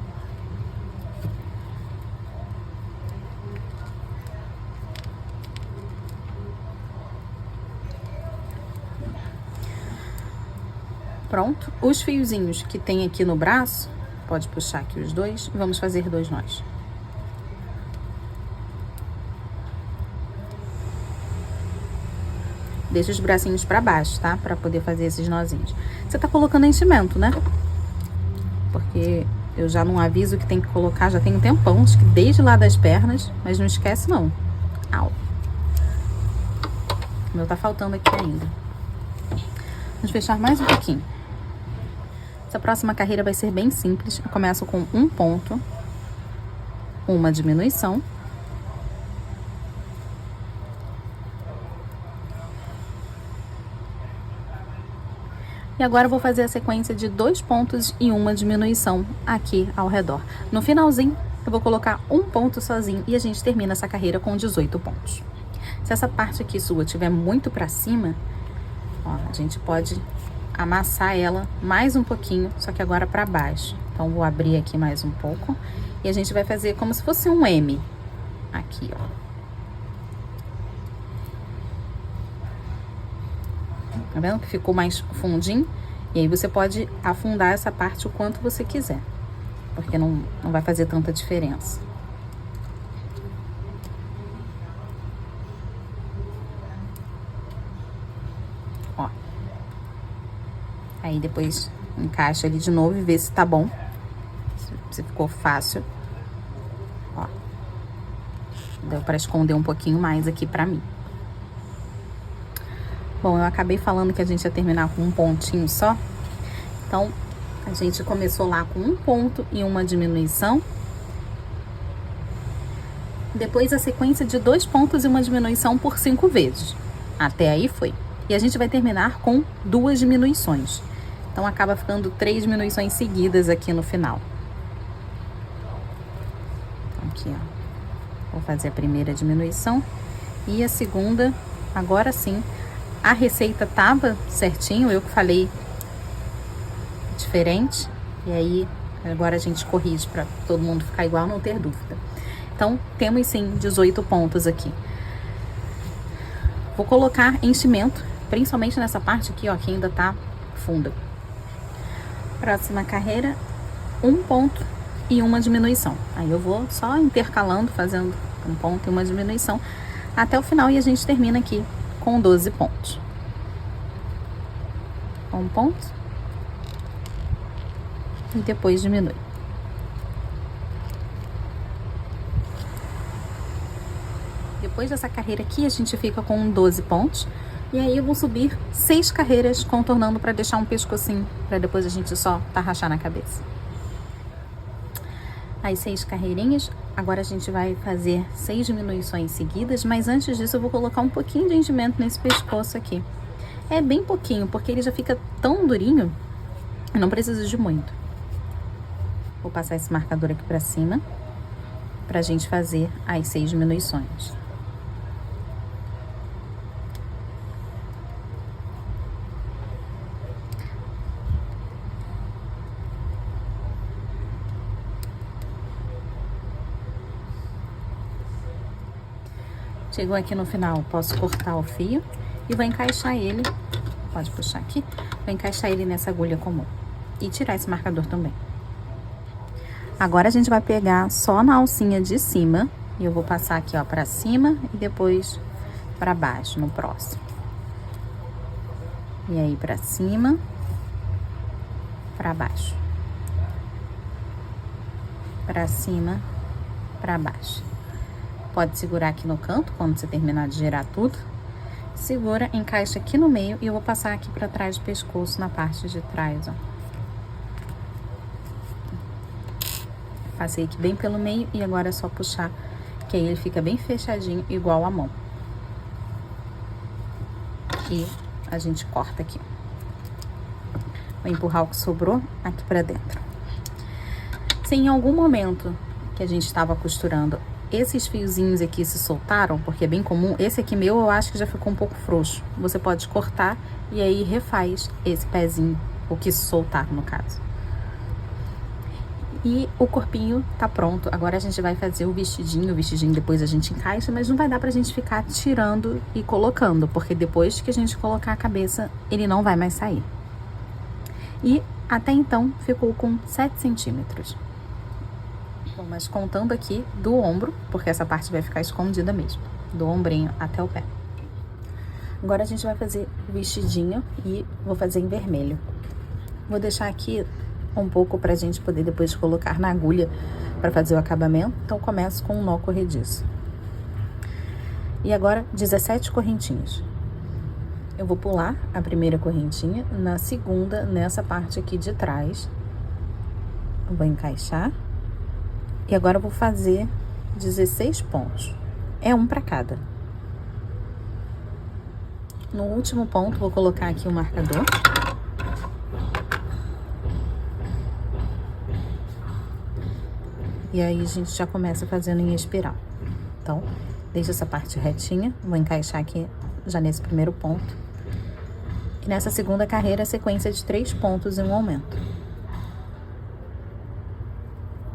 Pronto. Os fiozinhos que tem aqui no braço, pode puxar aqui os dois, e vamos fazer 2 nós. Deixa os bracinhos pra baixo, tá? Pra poder fazer esses nozinhos. Você tá colocando enchimento, né? Porque eu já não aviso que tem que colocar, já tem um tempão, acho que desde lá das pernas, mas não esquece não. Au. O meu tá faltando aqui ainda. Vamos fechar mais um pouquinho. Essa próxima carreira vai ser bem simples. Eu começo com um ponto, uma diminuição. E agora eu vou fazer a sequência de 2 pontos e uma diminuição aqui ao redor. No finalzinho, eu vou colocar um ponto sozinho e a gente termina essa carreira com 18 pontos. Se essa parte aqui sua estiver muito pra cima, ó, a gente pode amassar ela mais um pouquinho, só que agora pra baixo. Então, vou abrir aqui mais um pouco e a gente vai fazer como se fosse um M. Aqui, ó. Tá vendo que ficou mais fundinho? E aí você pode afundar essa parte o quanto você quiser, porque não vai fazer tanta diferença. Ó. Aí depois encaixa ele de novo e vê se tá bom. Se ficou fácil. Ó. Deu pra esconder um pouquinho mais aqui pra mim. Bom, eu acabei falando que a gente ia terminar com um pontinho só. Então, a gente começou lá com um ponto e uma diminuição. Depois, a sequência de 2 pontos e uma diminuição por 5 vezes. Até aí foi. E a gente vai terminar com 2 diminuições. Então, acaba ficando 3 diminuições seguidas aqui no final. Aqui, ó. Vou fazer a primeira diminuição. E a segunda, agora sim. A receita tava certinho, eu que falei diferente. E aí, agora a gente corrige para todo mundo ficar igual, não ter dúvida. Então, temos sim 18 pontos aqui. Vou colocar enchimento, principalmente nessa parte aqui, ó, que ainda tá funda. Próxima carreira, um ponto e uma diminuição. Aí eu vou só intercalando, fazendo um ponto e uma diminuição até o final e a gente termina aqui com 12 pontos. Um ponto. E depois diminui. Depois dessa carreira aqui, a gente fica com 12 pontos. E aí eu vou subir 6 carreiras contornando para deixar um pescocinho, para depois a gente só tarrachar na cabeça. As 6 carreirinhas. Agora a gente vai fazer 6 diminuições seguidas, mas antes disso eu vou colocar um pouquinho de enchimento nesse pescoço aqui. É bem pouquinho, porque ele já fica tão durinho, eu não preciso de muito. Vou passar esse marcador aqui pra cima, pra gente fazer as 6 diminuições. Chegou aqui no final, posso cortar o fio e vou encaixar ele, pode puxar aqui, vou encaixar ele nessa agulha comum e tirar esse marcador também. Agora a gente vai pegar só na alcinha de cima e eu vou passar aqui, ó, pra cima e depois pra baixo no próximo. E aí pra cima, pra baixo. Pra cima, pra baixo. Pode segurar aqui no canto, quando você terminar de girar tudo. Segura, encaixa aqui no meio e eu vou passar aqui pra trás do pescoço, na parte de trás, ó. Passei aqui bem pelo meio e agora é só puxar, que aí ele fica bem fechadinho, igual a mão. E a gente corta aqui. Vou empurrar o que sobrou aqui pra dentro. Se em algum momento que a gente estava costurando, esses fiozinhos aqui se soltaram, porque é bem comum, esse aqui meu eu acho que já ficou um pouco frouxo. Você pode cortar e aí refaz esse pezinho, o que se soltar no caso. E o corpinho tá pronto. Agora a gente vai fazer o vestidinho depois a gente encaixa, mas não vai dar pra gente ficar tirando e colocando, porque depois que a gente colocar a cabeça, ele não vai mais sair. E até então ficou com 7 centímetros. Bom, mas contando aqui do ombro, porque essa parte vai ficar escondida mesmo, do ombrinho até o pé. Agora a gente vai fazer o vestidinho e vou fazer em vermelho. Vou deixar aqui um pouco pra gente poder depois colocar na agulha para fazer o acabamento. Então começo com um nó corrediço. E agora 17 correntinhas. Eu vou pular a primeira correntinha, na segunda, nessa parte aqui de trás. Eu vou encaixar. E agora eu vou fazer 16 pontos. É um para cada. No último ponto, vou colocar aqui o marcador. E aí a gente já começa fazendo em espiral. Então, deixa essa parte retinha, vou encaixar aqui já nesse primeiro ponto. E nessa segunda carreira, a sequência de 3 pontos em um aumento.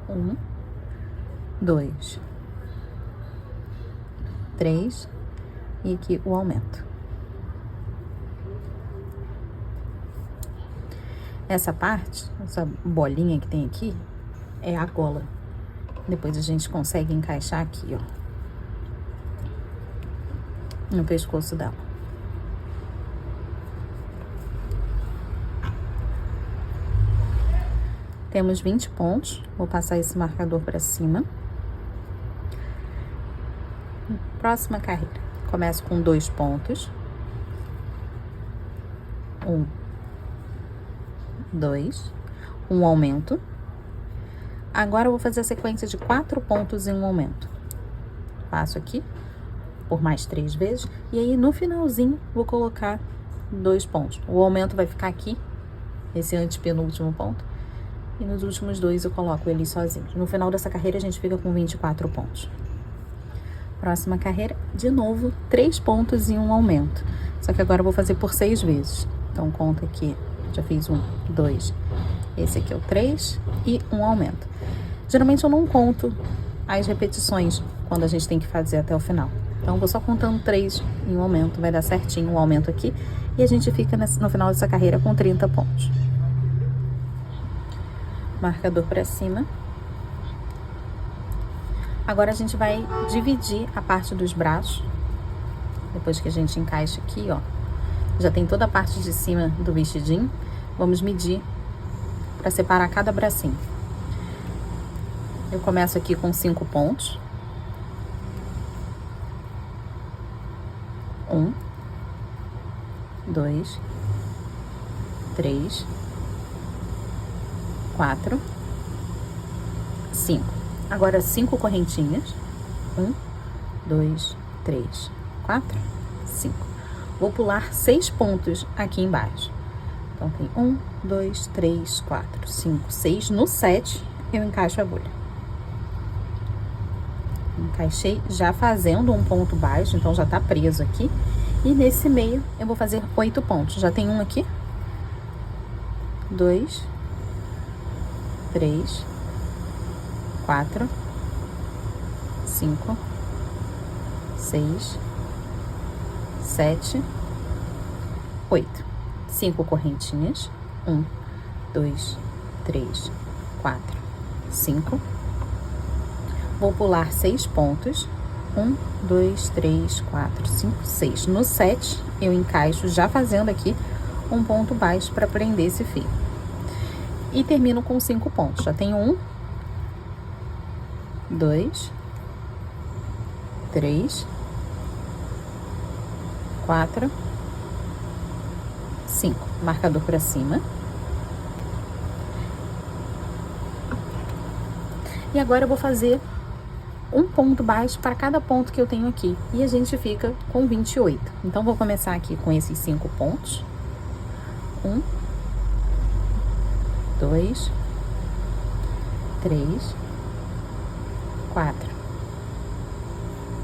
1, 2, 3 e aqui o aumento. Essa parte, essa bolinha que tem aqui, é a gola. Depois a gente consegue encaixar aqui, ó, no pescoço dela. Temos 20 pontos. Vou passar esse marcador para cima. Próxima carreira. Começo com 2 pontos. 1, 2, um aumento. Agora eu vou fazer a sequência de 4 pontos em um aumento. Passo aqui por mais 3 vezes e aí no finalzinho vou colocar 2 pontos. O aumento vai ficar aqui, esse antepenúltimo ponto, e nos últimos 2 eu coloco ele sozinho. No final dessa carreira a gente fica com 24 pontos. Próxima carreira, de novo, 3 pontos em um aumento. Só que agora eu vou fazer por 6 vezes. Então conta aqui, já fiz 1, 2, esse aqui é o 3 e um aumento. Geralmente eu não conto as repetições quando a gente tem que fazer até o final. Então, vou só contando 3 em um aumento, vai dar certinho um aumento aqui. E a gente fica no final dessa carreira com 30 pontos. Marcador para cima. Agora a gente vai dividir a parte dos braços. Depois que a gente encaixa aqui, ó. Já tem toda a parte de cima do vestidinho. Vamos medir para separar cada bracinho. Eu começo aqui com 5 pontos. 1, 2, 3, 4, 5. Agora 5 correntinhas. 1, 2, 3, 4, 5. Vou pular 6 pontos aqui embaixo. Então tem 1, 2, 3, 4, 5, 6. No 7 eu encaixo a agulha. Encaixei já fazendo um ponto baixo, então já tá preso aqui. E nesse meio eu vou fazer 8 pontos. Já tem um aqui. 2, 3, 4, 5, 6, 7, 8. 5 correntinhas. 1, 2, 3, 4, 5. Vou pular 6 pontos. 1, 2, 3, 4, 5, 6. No 7, eu encaixo já fazendo aqui um ponto baixo para prender esse fio. E termino com 5 pontos. Já tenho 1, 2, 3, 4, 5. Marcador para cima. E agora eu vou fazer um ponto baixo para cada ponto que eu tenho aqui. E a gente fica com 28. Então, vou começar aqui com esses 5 pontos. 1, 2, 3, 4,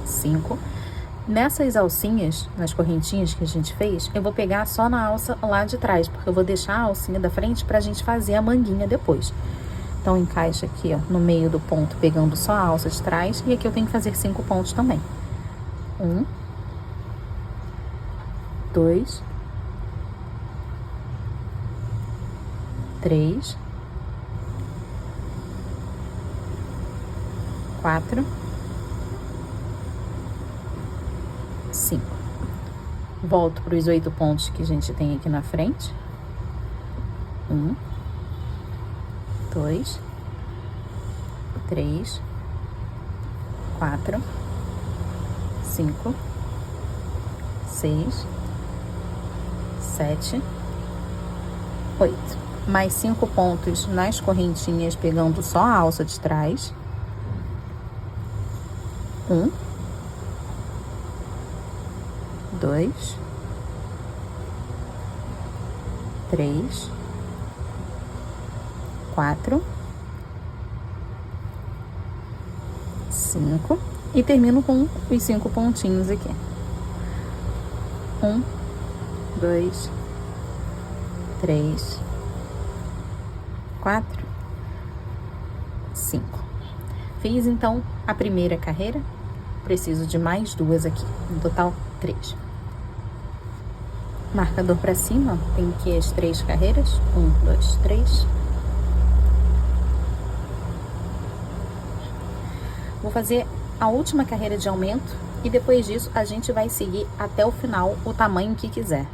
5. Nessas alcinhas, nas correntinhas que a gente fez, eu vou pegar só na alça lá de trás, porque eu vou deixar a alcinha da frente pra gente fazer a manguinha depois. Então, encaixa aqui, ó, no meio do ponto, pegando só a alça de trás. E aqui eu tenho que fazer 5 pontos também. 1, 2, 3, 4, 5. Volto para os 8 pontos que a gente tem aqui na frente. 1, 2, 3, 4, 5, 6, 7, 8. Mais 5 pontos nas correntinhas, pegando só a alça de trás. 1, 2, 3, 4, 5 e termino com os 5 pontinhos aqui. 1, 2, 3, 4, 5. Fiz então a primeira carreira, preciso de mais 2 aqui, no total 3. Marcador para cima, tem aqui as 3 carreiras, 1, 2, 3. Vou fazer a última carreira de aumento e depois disso a gente vai seguir até o final o tamanho que quiser.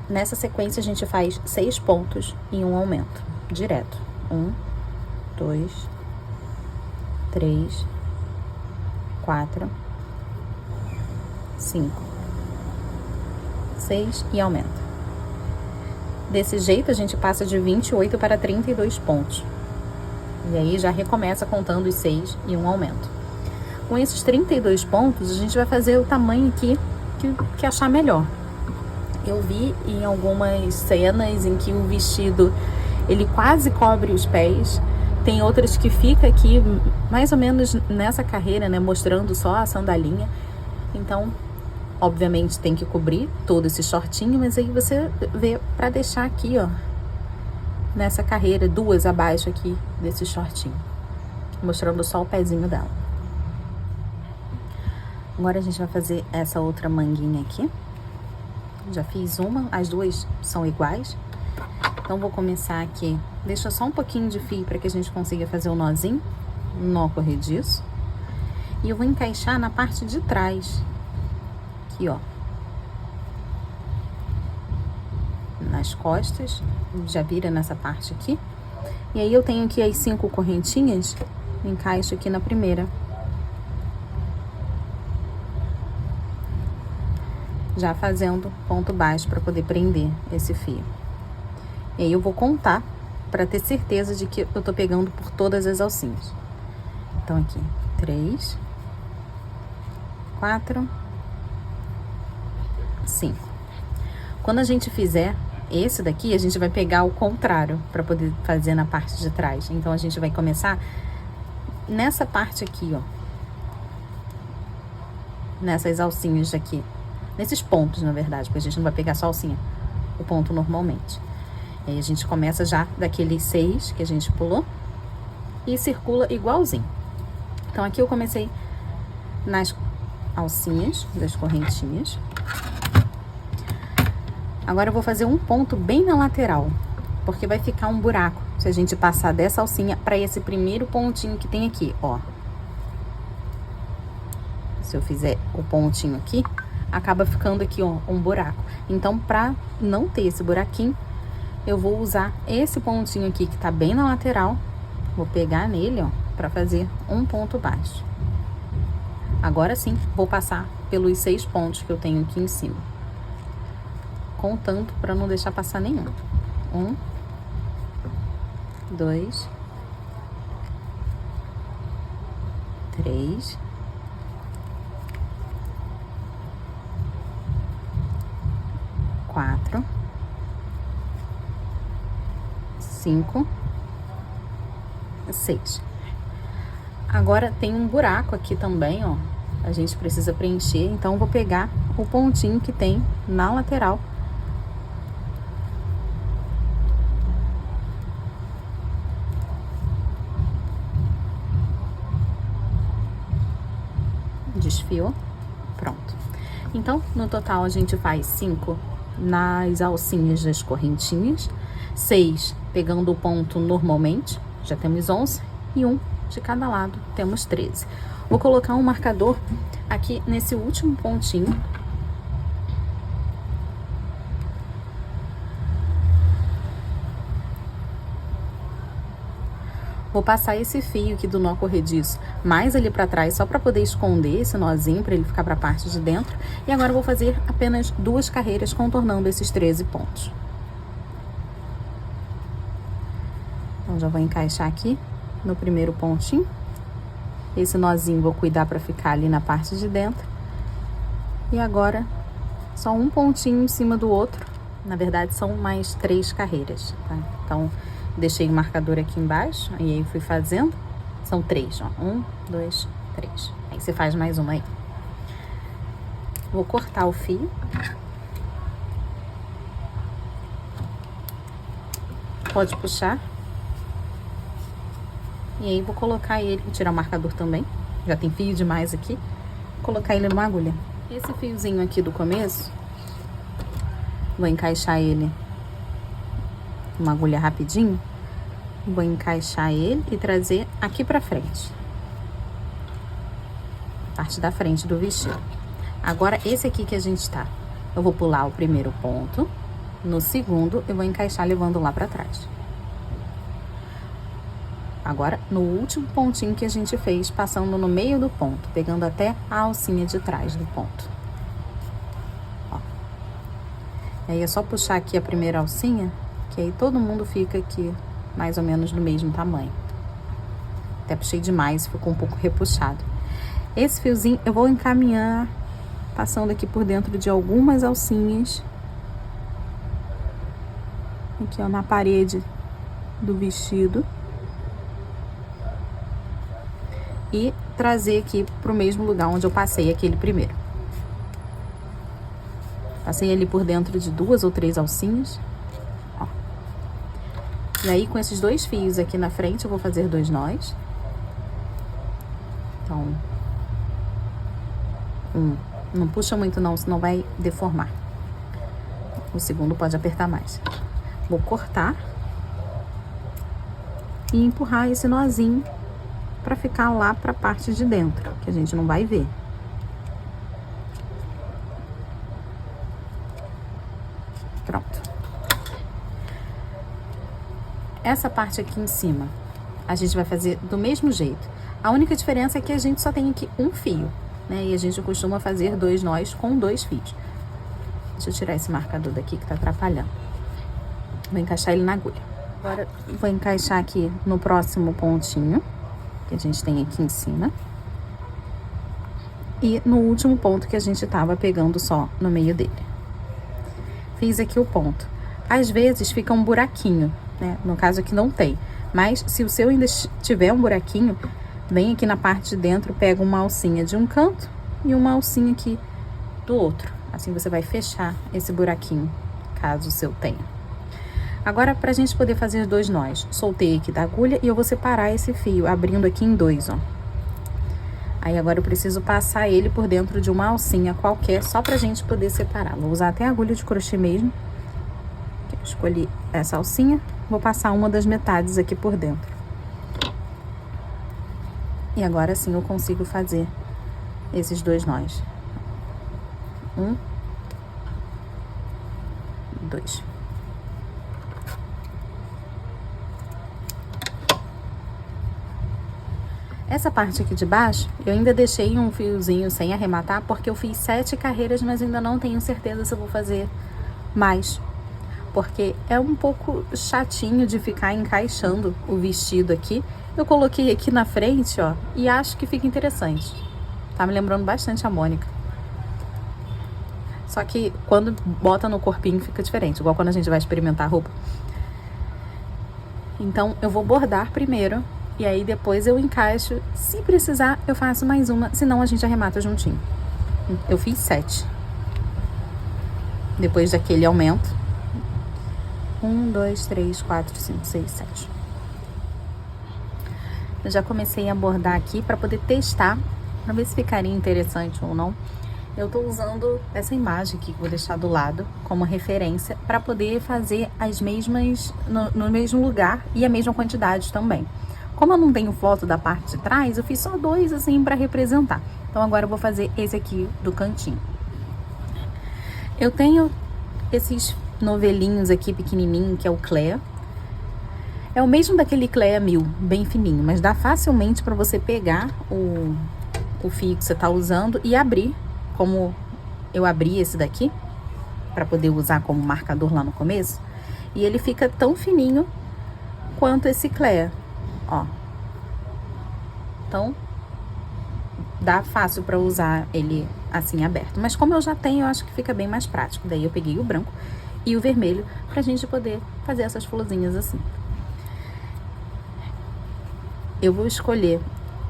Nessa sequência a gente faz 6 pontos em um aumento, direto. 1, 2, 3, 4, 5, 6 e aumenta. Desse jeito a gente passa de 28 para 32 pontos. E aí já recomeça contando os 6 e um aumento. Com esses 32 pontos, a gente vai fazer o tamanho aqui que achar melhor. Eu vi em algumas cenas em que o vestido, ele quase cobre os pés. Tem outras que fica aqui, mais ou menos nessa carreira, né? Mostrando só a sandalinha. Então, obviamente tem que cobrir todo esse shortinho, mas aí você vê pra deixar aqui, ó. Nessa carreira, 2 abaixo aqui desse shortinho, mostrando só o pezinho dela. Agora a gente vai fazer essa outra manguinha aqui. Já fiz uma, as 2 são iguais. Então vou começar aqui, deixa só um pouquinho de fio para que a gente consiga fazer o nozinho, um nó corrediço. E eu vou encaixar na parte de trás, aqui ó. Nas costas, já vira nessa parte aqui. E aí eu tenho aqui as 5 correntinhas, encaixo aqui na primeira. Já fazendo ponto baixo para poder prender esse fio. E aí eu vou contar para ter certeza de que eu tô pegando por todas as alcinhas. Então aqui, 3, 4, 5. Quando a gente fizer esse daqui, a gente vai pegar o contrário para poder fazer na parte de trás. Então a gente vai começar nessa parte aqui, ó. Nessas alcinhas daqui. Nesses pontos, na verdade, porque a gente não vai pegar só a alcinha, o ponto normalmente. E aí a gente começa já daqueles 6 que a gente pulou e circula igualzinho. Então aqui eu comecei nas alcinhas das correntinhas. Agora eu vou fazer um ponto bem na lateral, porque vai ficar um buraco se a gente passar dessa alcinha para esse primeiro pontinho que tem aqui, ó. Se eu fizer o pontinho aqui, acaba ficando aqui, ó, um buraco. Então, para não ter esse buraquinho, eu vou usar esse pontinho aqui que tá bem na lateral, vou pegar nele, ó, para fazer um ponto baixo. Agora sim, vou passar pelos 6 pontos que eu tenho aqui em cima, contando para não deixar passar nenhum. 1, 2, 3, 4, 5, 6. Agora tem um buraco aqui também, ó. A gente precisa preencher, então eu vou pegar o pontinho que tem na lateral. Desfiou, pronto. Então, no total a gente faz 5 nas alcinhas das correntinhas 6 pegando o ponto normalmente, já temos 11, e 1 de cada lado, temos 13. Vou colocar um marcador aqui nesse último pontinho. Vou passar esse fio aqui do nó corrediço mais ali para trás, só para poder esconder esse nozinho, para ele ficar para a parte de dentro. E agora eu vou fazer apenas 2 carreiras contornando esses 13 pontos. Então, já vou encaixar aqui no primeiro pontinho. Esse nozinho vou cuidar para ficar ali na parte de dentro. E agora, só um pontinho em cima do outro. Na verdade, são mais 3 carreiras, tá? Então, deixei o marcador aqui embaixo, e aí fui fazendo. São 3, ó. 1, 2, 3. Aí você faz mais uma aí. Vou cortar o fio. Pode puxar. E aí vou colocar ele, vou tirar o marcador também. Já tem fio demais aqui. Vou colocar ele numa agulha. Esse fiozinho aqui do começo, vou encaixar ele uma agulha rapidinho, vou encaixar ele e trazer aqui pra frente, parte da frente do vestido. Agora, esse aqui que a gente tá, eu vou pular o primeiro ponto, no segundo eu vou encaixar levando lá pra trás. Agora, no último pontinho que a gente fez, passando no meio do ponto, pegando até a alcinha de trás do ponto. Ó. E aí é só puxar aqui a primeira alcinha, que aí todo mundo fica aqui mais ou menos do mesmo tamanho. Até puxei demais, ficou um pouco repuxado. Esse fiozinho eu vou encaminhar, passando aqui por dentro de algumas alcinhas. Aqui, ó, na parede do vestido. E trazer aqui pro mesmo lugar onde eu passei aquele primeiro. Passei ali por dentro de 2 ou 3 alcinhas. E aí, com esses 2 fios aqui na frente, eu vou fazer 2 nós. Então, não puxa muito não, senão vai deformar. O segundo pode apertar mais. Vou cortar e empurrar esse nozinho para ficar lá para a parte de dentro, que a gente não vai ver. Pronto. Essa parte aqui em cima, a gente vai fazer do mesmo jeito. A única diferença é que a gente só tem aqui um fio, né? E a gente costuma fazer 2 nós com 2 fios. Deixa eu tirar esse marcador daqui que tá atrapalhando. Vou encaixar ele na agulha. Agora, vou encaixar aqui no próximo pontinho, que a gente tem aqui em cima. E no último ponto que a gente tava pegando só no meio dele. Fiz aqui o ponto. Às vezes fica um buraquinho, né? No caso aqui não tem. Mas se o seu ainda tiver um buraquinho, vem aqui na parte de dentro, pega uma alcinha de um canto e uma alcinha aqui do outro. Assim você vai fechar esse buraquinho, caso o seu tenha. Agora, pra gente poder fazer 2 nós, soltei aqui da agulha e eu vou separar esse fio, abrindo aqui em 2, ó. Aí agora eu preciso passar ele por dentro de uma alcinha qualquer, só pra gente poder separar. Vou usar até a agulha de crochê mesmo. Eu escolhi essa alcinha, vou passar uma das metades aqui por dentro. E agora sim eu consigo fazer esses 2 nós. 1, 2. Essa parte aqui de baixo, eu ainda deixei um fiozinho sem arrematar, porque eu fiz 7 carreiras, mas ainda não tenho certeza se eu vou fazer mais. Porque é um pouco chatinho de ficar encaixando o vestido aqui. Eu coloquei aqui na frente, ó, e acho que fica interessante. Tá me lembrando bastante a Mônica. Só que quando bota no corpinho fica diferente, igual quando a gente vai experimentar a roupa. Então, eu vou bordar primeiro. E aí depois eu encaixo, se precisar eu faço mais uma, senão a gente arremata juntinho. Eu fiz 7. Depois daquele aumento. 1, 2, 3, 4, 5, 6, 7. Eu já comecei a bordar aqui para poder testar, para ver se ficaria interessante ou não. eu tô usando essa imagem aqui que eu vou deixar do lado como referência para poder fazer as mesmas, no mesmo lugar e a mesma quantidade também. Como eu não tenho foto da parte de trás, eu fiz só 2 assim para representar. Então agora eu vou fazer esse aqui do cantinho. Eu tenho esses novelinhos aqui pequenininho, que é o Clea. É o mesmo daquele Clea 1000, bem fininho, mas dá facilmente para você pegar o fio que você tá usando e abrir, como eu abri esse daqui, para poder usar como marcador lá no começo. E ele fica tão fininho quanto esse Clea, ó. Então, dá fácil para usar ele assim aberto. Mas como eu já tenho, eu acho que fica bem mais prático. Daí eu peguei o branco e o vermelho pra gente poder fazer essas florzinhas assim. Eu vou escolher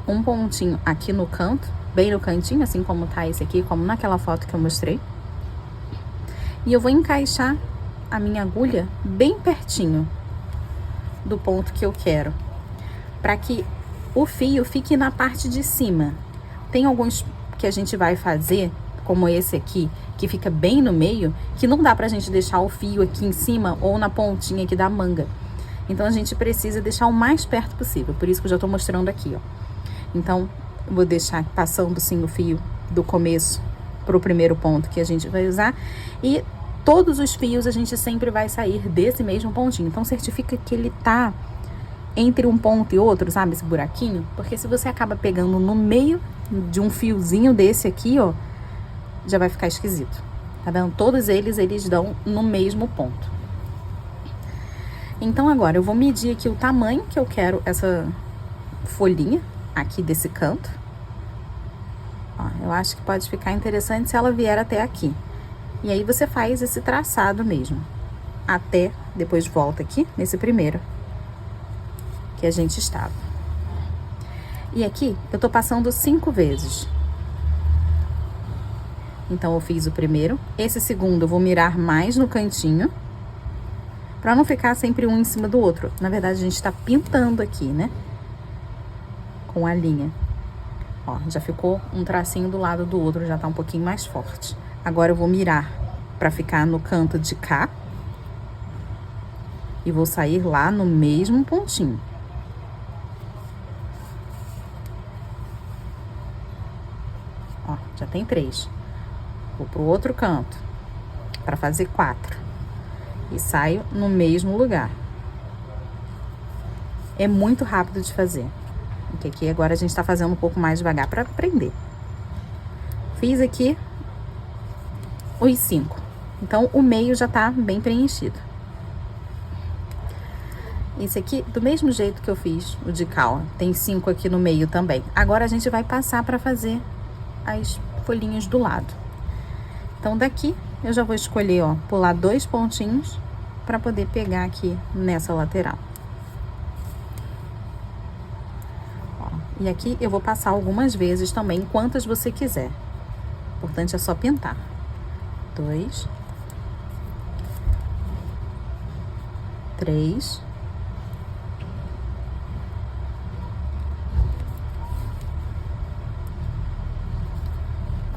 um pontinho aqui no canto, bem no cantinho, assim como tá esse aqui, como naquela foto que eu mostrei. E eu vou encaixar a minha agulha bem pertinho do ponto que eu quero, para que o fio fique na parte de cima. Tem alguns que a gente vai fazer, como esse aqui, que fica bem no meio, que não dá pra gente deixar o fio aqui em cima ou na pontinha aqui da manga. Então, a gente precisa deixar o mais perto possível, por isso que eu já tô mostrando aqui, ó. Então, eu vou deixar passando, sim, o fio do começo pro primeiro ponto que a gente vai usar. E todos os fios a gente sempre vai sair desse mesmo pontinho. Então, certifica que ele tá entre um ponto e outro, sabe, esse buraquinho? Porque se você acaba pegando no meio de um fiozinho desse aqui, ó, já vai ficar esquisito. Tá vendo? Todos eles dão no mesmo ponto. Então, agora eu vou medir aqui o tamanho que eu quero essa folhinha aqui desse canto. Ó, eu acho que pode ficar interessante se ela vier até aqui. E aí você faz esse traçado mesmo. Até, depois volta aqui nesse primeiro que a gente estava. E aqui eu tô passando 5 vezes. Então, eu fiz o primeiro. Esse segundo eu vou mirar mais no cantinho, pra não ficar sempre um em cima do outro. Na verdade, a gente tá pintando aqui, né? Com a linha. Ó, já ficou um tracinho do lado do outro, já tá um pouquinho mais forte. Agora eu vou mirar pra ficar no canto de cá. E vou sair lá no mesmo pontinho. Ó, já tem 3. Vou pro outro canto, pra fazer 4. E saio no mesmo lugar. É muito rápido de fazer. Porque aqui agora a gente tá fazendo um pouco mais devagar pra aprender. Fiz aqui os 5. Então, o meio já tá bem preenchido. Esse aqui, do mesmo jeito que eu fiz o de cá, ó, tem 5 aqui no meio também. Agora, a gente vai passar pra fazer as folhinhas do lado. Então, daqui, eu já vou escolher, ó, pular 2 pontinhos pra poder pegar aqui nessa lateral. Ó, e aqui eu vou passar algumas vezes também, quantas você quiser. O importante é só pintar. 2, 3,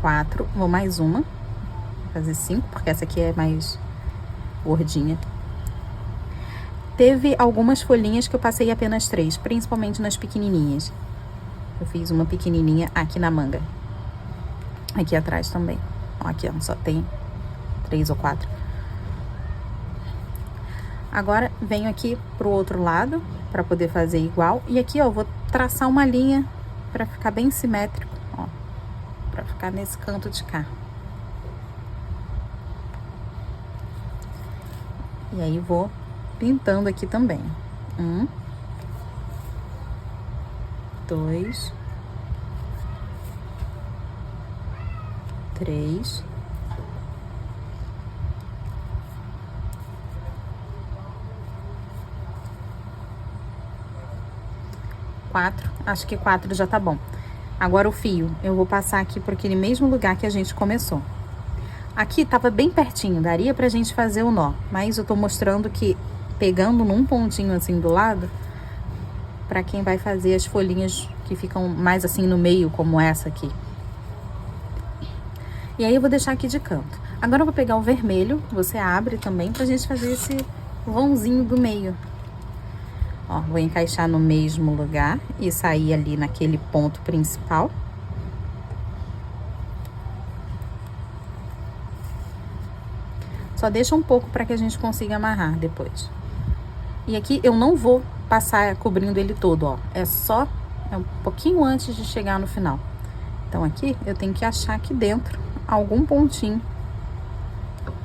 4, vou mais uma. Fazer 5, porque essa aqui é mais gordinha. Teve algumas folhinhas que eu passei apenas 3, principalmente nas pequenininhas. Eu fiz uma pequenininha aqui na manga. Aqui atrás também. Ó, aqui, ó, só tem 3 ou 4. Agora, venho aqui pro outro lado, pra poder fazer igual. E aqui, ó, vou traçar uma linha pra ficar bem simétrico, ó. Pra ficar nesse canto de cá. E aí, vou pintando aqui também. 1, 2, 3, 4. Acho que 4 já tá bom. Agora o fio, eu vou passar aqui por aquele mesmo lugar que a gente começou. Aqui tava bem pertinho, daria pra gente fazer o nó, mas eu tô mostrando que pegando num pontinho assim do lado, pra quem vai fazer as folhinhas que ficam mais assim no meio, como essa aqui. E aí eu vou deixar aqui de canto. Agora eu vou pegar o vermelho, você abre também pra gente fazer esse vãozinho do meio. Ó, vou encaixar no mesmo lugar e sair ali naquele ponto principal. Só deixa um pouco para que a gente consiga amarrar depois. E aqui eu não vou passar cobrindo ele todo, ó. É um pouquinho antes de chegar no final. Então aqui eu tenho que achar aqui dentro algum pontinho.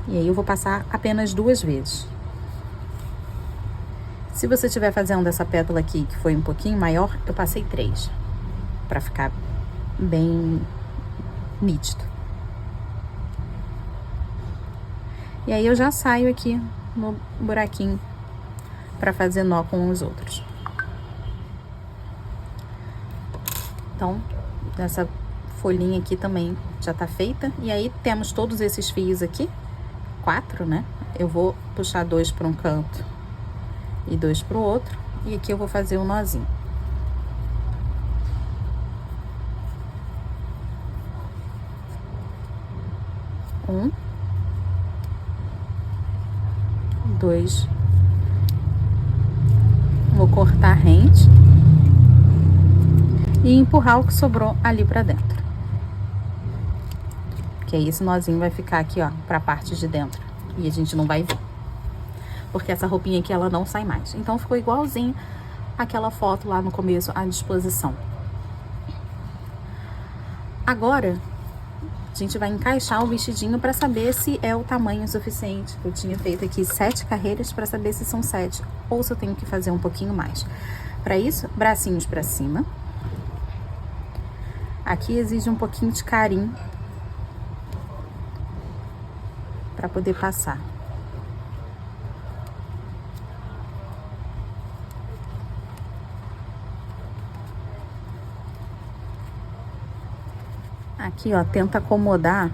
E aí eu vou passar apenas 2 vezes. Se você estiver fazendo essa pétala aqui, que foi um pouquinho maior, eu passei 3. Pra ficar bem nítido. E aí eu já saio aqui no buraquinho pra fazer nó com os outros. Então, essa folhinha aqui também já tá feita. E aí temos todos esses fios aqui, 4, né? Eu vou puxar 2 para um canto e 2 para o outro. E aqui eu vou fazer um nozinho. Um, 2. Vou cortar rente e empurrar o que sobrou ali pra dentro. Que aí esse nozinho vai ficar aqui, ó, pra parte de dentro. E a gente não vai ver. Porque essa roupinha aqui, ela não sai mais. Então, ficou igualzinho aquela foto lá no começo, à disposição. Agora, a gente vai encaixar o vestidinho pra saber se é o tamanho suficiente. Eu tinha feito aqui 7 carreiras pra saber se são 7 ou se eu tenho que fazer um pouquinho mais. Pra isso, bracinhos pra cima. Aqui exige um pouquinho de carinho pra poder passar. Aqui, ó, tenta acomodar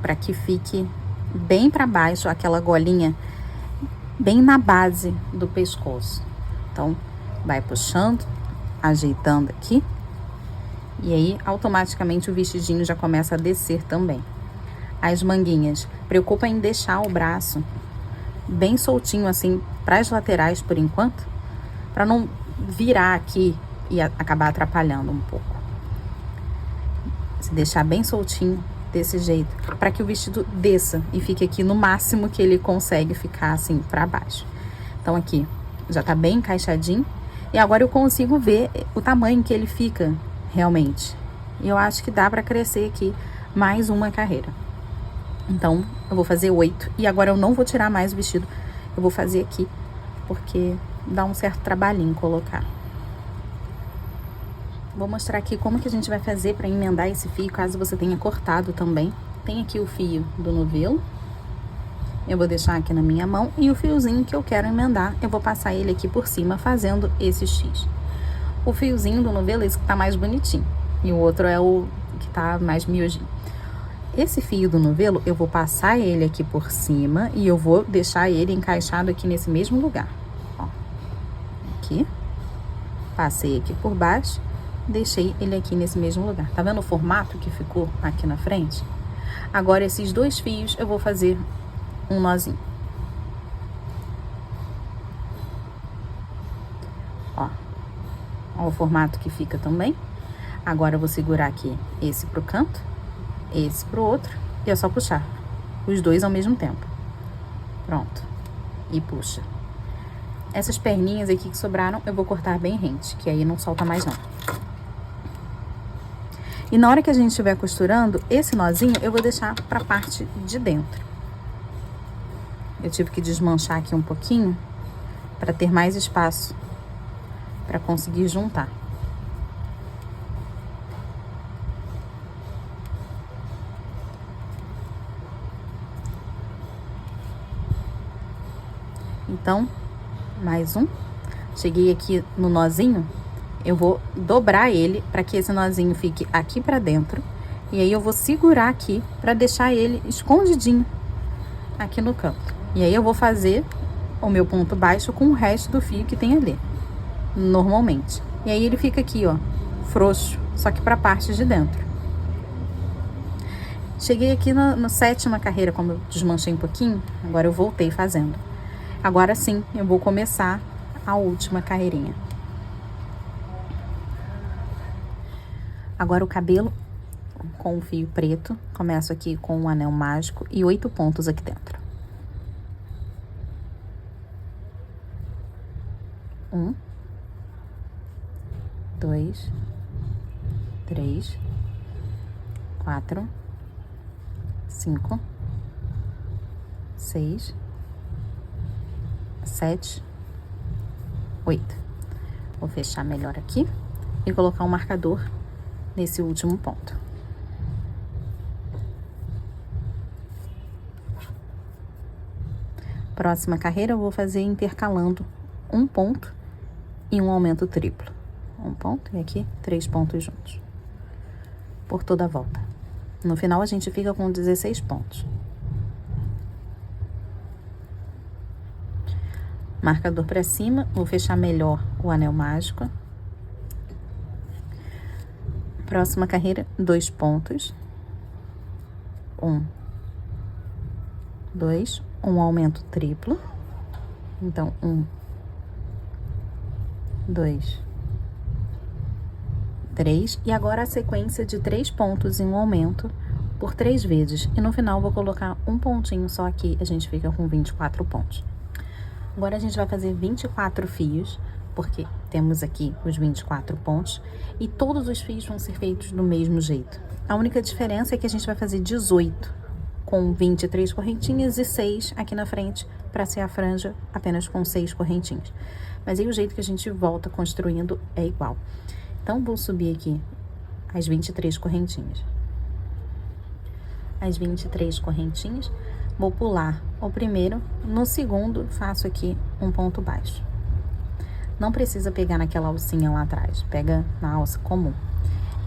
para que fique bem para baixo, aquela golinha bem na base do pescoço. Então, vai puxando, ajeitando aqui. E aí, automaticamente, o vestidinho já começa a descer também. As manguinhas, preocupa em deixar o braço bem soltinho, assim, para as laterais, por enquanto, para não virar aqui e acabar atrapalhando um pouco. Se deixar bem soltinho, desse jeito, para que o vestido desça e fique aqui no máximo que ele consegue ficar, assim, para baixo. Então, aqui, já tá bem encaixadinho. E agora eu consigo ver o tamanho que ele fica realmente. E eu acho que dá para crescer aqui mais uma carreira. Então, eu vou fazer 8. E agora eu não vou tirar mais o vestido. Eu vou fazer aqui, porque dá um certo trabalhinho colocar. Vou mostrar aqui como que a gente vai fazer para emendar esse fio, caso você tenha cortado também. Tem aqui o fio do novelo. Eu vou deixar aqui na minha mão. E o fiozinho que eu quero emendar, eu vou passar ele aqui por cima, fazendo esse X. O fiozinho do novelo é esse que tá mais bonitinho. E o outro é o que tá mais miudinho. Esse fio do novelo, eu vou passar ele aqui por cima e eu vou deixar ele encaixado aqui nesse mesmo lugar. Ó, aqui. Passei aqui por baixo, deixei ele aqui nesse mesmo lugar. Tá vendo o formato que ficou aqui na frente? Agora, esses 2 fios, eu vou fazer um nozinho. Ó o formato que fica também. Agora, eu vou segurar aqui esse pro canto, esse pro outro, e é só puxar os 2 ao mesmo tempo. Pronto. E puxa. Essas perninhas aqui que sobraram, eu vou cortar bem rente, que aí não solta mais não. E na hora que a gente estiver costurando, esse nozinho eu vou deixar pra parte de dentro. Eu tive que desmanchar aqui um pouquinho, pra ter mais espaço, pra conseguir juntar. Então, mais um. Cheguei aqui no nozinho, eu vou dobrar ele para que esse nozinho fique aqui para dentro. E aí eu vou segurar aqui para deixar ele escondidinho aqui no canto. E aí eu vou fazer o meu ponto baixo com o resto do fio que tem ali, normalmente. E aí ele fica aqui, ó, frouxo, só que para a parte de dentro. Cheguei aqui na 7ª carreira, como eu desmanchei um pouquinho, agora eu voltei fazendo. Agora sim, eu vou começar a última carreirinha. Agora o cabelo com o fio preto, começo aqui com um anel mágico e 8 pontos aqui dentro. 1, 2, 3, 4, 5, 6, 7, 8. Vou fechar melhor aqui e colocar um marcador nesse último ponto. Próxima carreira eu vou fazer intercalando um ponto e um aumento triplo. Um ponto e aqui 3 pontos juntos. Por toda a volta. No final a gente fica com 16 pontos. Marcador para cima, vou fechar melhor o anel mágico. Próxima carreira, 2 pontos. 1, 2, um aumento triplo. Então, 1, 2, 3. E agora a sequência de 3 pontos em um aumento por 3 vezes. E no final vou colocar um pontinho só aqui, a gente fica com 24 pontos. Agora a gente vai fazer 24 fios, porque temos aqui os 24 pontos. E todos os fios vão ser feitos do mesmo jeito. A única diferença é que a gente vai fazer 18 com 23 correntinhas e 6 aqui na frente, para ser a franja apenas com 6 correntinhas. Mas aí o jeito que a gente volta construindo é igual. Então, vou subir aqui as 23 correntinhas. As 23 correntinhas, vou pular o primeiro, no segundo faço aqui um ponto baixo. Não precisa pegar naquela alcinha lá atrás, pega na alça comum.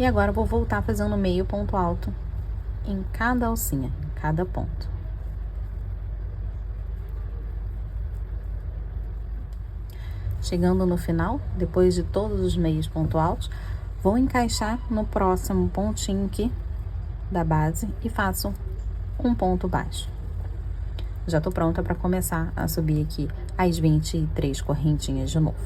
E agora vou voltar fazendo meio ponto alto em cada alcinha, em cada ponto. Chegando no final, depois de todos os meios ponto altos, vou encaixar no próximo pontinho aqui da base e faço um ponto baixo. Já tô pronta para começar a subir aqui as 23 correntinhas de novo.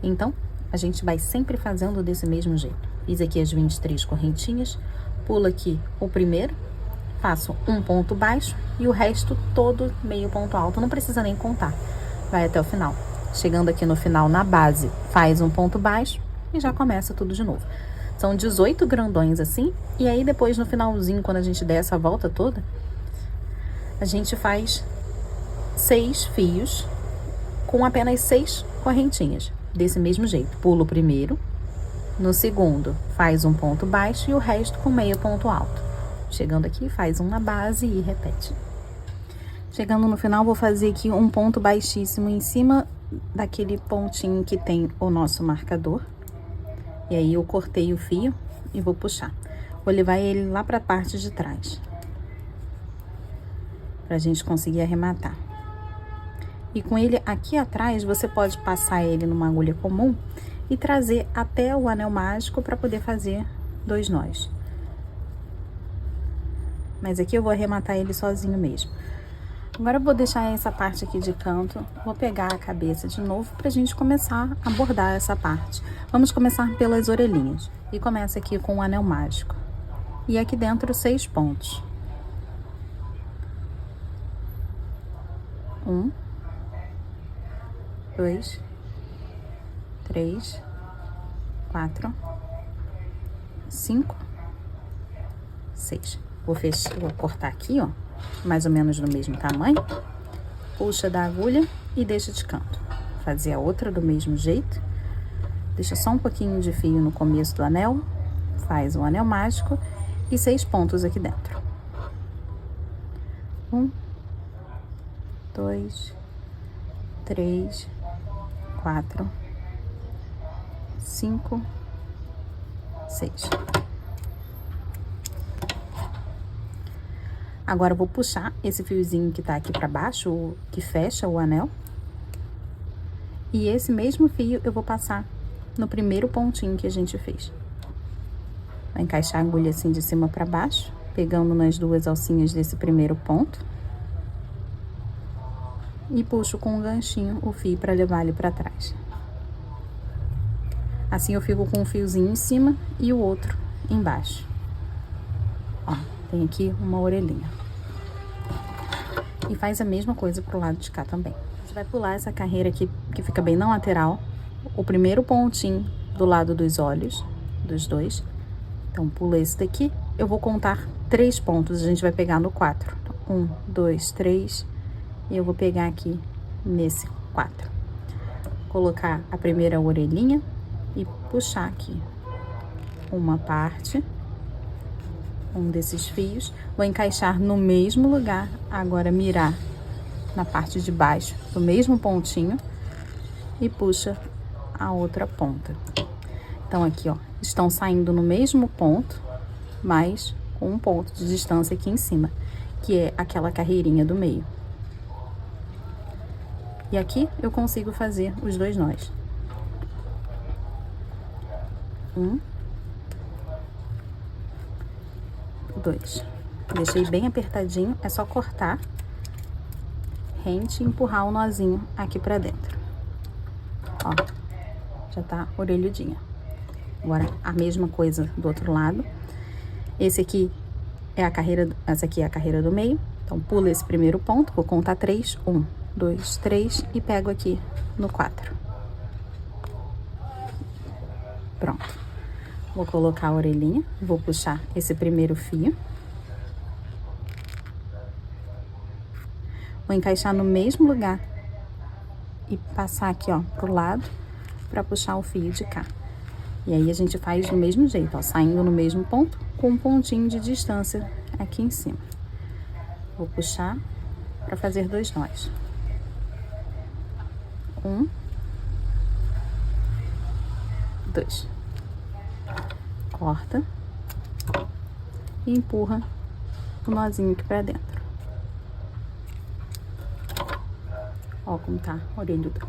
Então, a gente vai sempre fazendo desse mesmo jeito. Fiz aqui as 23 correntinhas, pulo aqui o primeiro, faço um ponto baixo e o resto todo meio ponto alto. Não precisa nem contar, vai até o final. Chegando aqui no final, na base, faz um ponto baixo e já começa tudo de novo. São 18 grandões assim, e aí depois no finalzinho, quando a gente der essa volta toda, a gente faz 6 fios com apenas 6 correntinhas. Desse mesmo jeito, pulo o primeiro, no segundo faz um ponto baixo e o resto com meio ponto alto. Chegando aqui, faz um na base e repete. Chegando no final, vou fazer aqui um ponto baixíssimo em cima daquele pontinho que tem o nosso marcador. E aí eu cortei o fio e vou puxar. Vou levar ele lá para a parte de trás, pra gente conseguir arrematar. E com ele aqui atrás, você pode passar ele numa agulha comum e trazer até o anel mágico para poder fazer 2 nós. Mas aqui eu vou arrematar ele sozinho mesmo. Agora eu vou deixar essa parte aqui de canto, vou pegar a cabeça de novo pra gente começar a bordar essa parte. Vamos começar pelas orelhinhas. E começa aqui com o anel mágico. E aqui dentro 6 pontos. 1, 2, 3, 4, 5, 6. Vou cortar aqui, ó, mais ou menos do mesmo tamanho. Puxa da agulha e deixa de canto. Fazer a outra do mesmo jeito. Deixa só um pouquinho de fio no começo do anel. Faz um anel mágico e 6 pontos aqui dentro. 1, 2, 3, 4, 5, 6. Agora eu vou puxar esse fiozinho que tá aqui pra baixo, que fecha o anel. E esse mesmo fio eu vou passar no primeiro pontinho que a gente fez. Vai encaixar a agulha assim de cima pra baixo pegando nas duas alcinhas desse primeiro ponto. E puxo com um ganchinho o fio para levar ele para trás. Assim eu fico com um fiozinho em cima e o outro embaixo. Ó, tem aqui uma orelhinha. E faz a mesma coisa pro lado de cá também. A gente vai pular essa carreira aqui, que fica bem na lateral. O primeiro pontinho do lado dos olhos, dos dois. Então, pula esse daqui. Eu vou contar 3 pontos, a gente vai pegar no 4. Então, 1, 2, 3. E eu vou pegar aqui nesse 4. Colocar a primeira orelhinha e puxar aqui uma parte, um desses fios. Vou encaixar no mesmo lugar, agora mirar na parte de baixo do mesmo pontinho e puxa a outra ponta. Então aqui, ó, estão saindo no mesmo ponto, mas com um ponto de distância aqui em cima, que é aquela carreirinha do meio. E aqui eu consigo fazer os 2 nós. 1, 2. Deixei bem apertadinho, é só cortar, rente e empurrar o nozinho aqui pra dentro. Ó, já tá orelhudinha. Agora, a mesma coisa do outro lado. Esse aqui é a carreira, essa aqui é a carreira do meio. Então, pula esse primeiro ponto, vou contar 3. 1, 2, 3 e pego aqui no 4. Pronto. Vou colocar a orelhinha, vou puxar esse primeiro fio. Vou encaixar no mesmo lugar e passar aqui, ó, pro lado para puxar o fio de cá. E aí a gente faz do mesmo jeito, ó, saindo no mesmo ponto com um pontinho de distância aqui em cima. Vou puxar para fazer 2 nós. 1, 2. Corta e empurra o nozinho aqui pra dentro. Ó como tá orelhudo.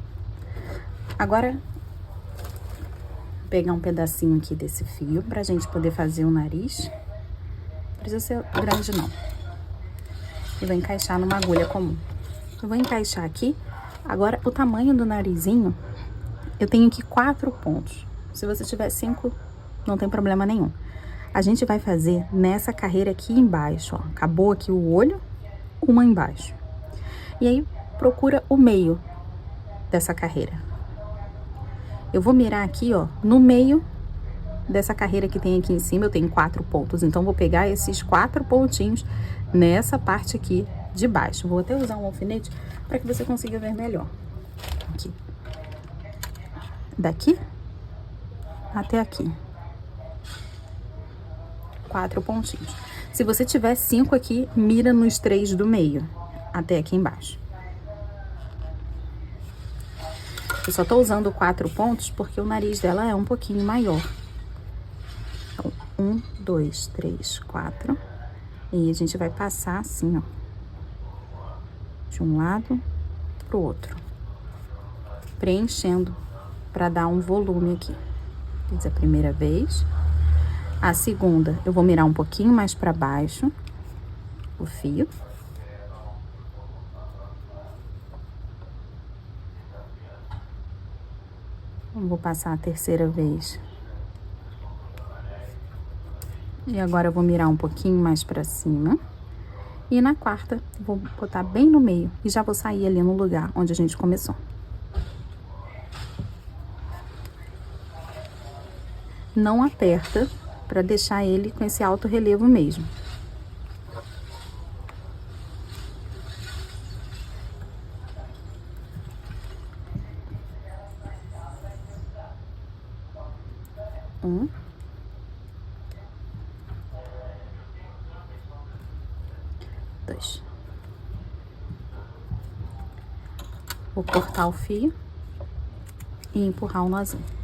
Agora, vou pegar um pedacinho aqui desse fio pra gente poder fazer o nariz. Não precisa ser grande não. E vou encaixar numa agulha comum. Eu vou encaixar aqui. Agora, o tamanho do narizinho, eu tenho aqui 4 pontos. Se você tiver 5, não tem problema nenhum. A gente vai fazer nessa carreira aqui embaixo, ó. Acabou aqui o olho, uma embaixo. E aí, procura o meio dessa carreira. Eu vou mirar aqui, ó, no meio dessa carreira que tem aqui em cima. Eu tenho 4 pontos, então vou pegar esses 4 pontinhos nessa parte aqui de baixo. Vou até usar um alfinete para que você consiga ver melhor. Aqui. Daqui até aqui. 4 pontinhos. Se você tiver 5 aqui, mira nos 3 do meio, até aqui embaixo. Eu só tô usando 4 pontos porque o nariz dela é um pouquinho maior. Então, 1, 2, 3, 4. E a gente vai passar assim, ó. De um lado pro outro. Preenchendo para dar um volume aqui. Fiz a primeira vez. A segunda, eu vou mirar um pouquinho mais para baixo o fio. Vou passar a terceira vez. E agora eu vou mirar um pouquinho mais para cima. E na quarta, vou botar bem no meio e já vou sair ali no lugar onde a gente começou. Não aperta, para deixar ele com esse alto relevo mesmo. Um. 2. Vou cortar o fio e empurrar o nozinho.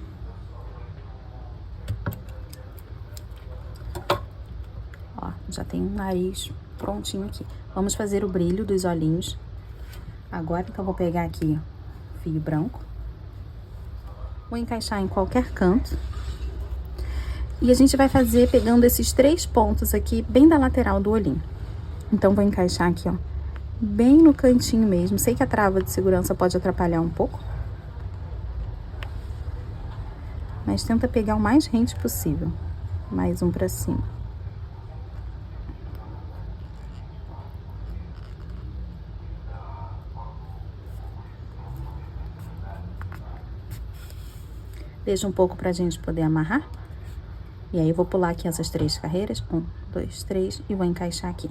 Já tem um nariz prontinho aqui. Vamos fazer o brilho dos olhinhos. Agora, então, vou pegar aqui o fio branco. Vou encaixar em qualquer canto. E a gente vai fazer pegando esses 3 pontos aqui, bem da lateral do olhinho. Então, vou encaixar aqui, ó, bem no cantinho mesmo. Sei que a trava de segurança pode atrapalhar um pouco, mas tenta pegar o mais rente possível. Mais um pra cima. Deixa um pouco pra gente poder amarrar. E aí, eu vou pular aqui essas 3 carreiras. 1, 2, 3, e vou encaixar aqui.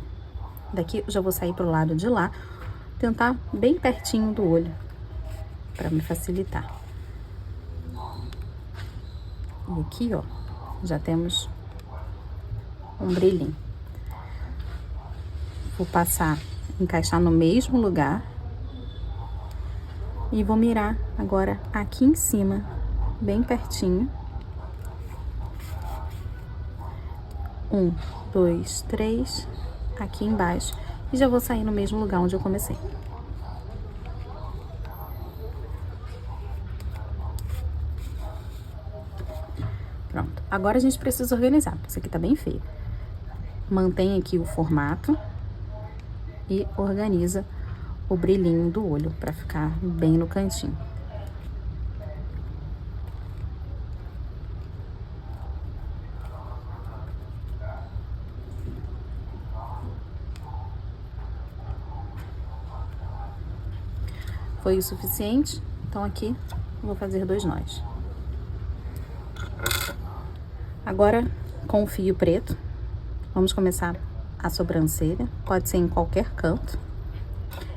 Daqui, eu já vou sair pro lado de lá, tentar bem pertinho do olho, pra me facilitar. E aqui, ó, já temos um brilhinho. Vou passar, encaixar no mesmo lugar. E vou mirar agora aqui em cima, bem pertinho. 1, 2, 3, aqui embaixo. E já vou sair no mesmo lugar onde eu comecei. Pronto. Agora a gente precisa organizar, porque isso aqui tá bem feio. Mantém aqui o formato e organiza o brilhinho do olho pra ficar bem no cantinho. Foi o suficiente? Então, aqui, eu vou fazer 2 nós. Agora, com o fio preto, vamos começar a sobrancelha. Pode ser em qualquer canto.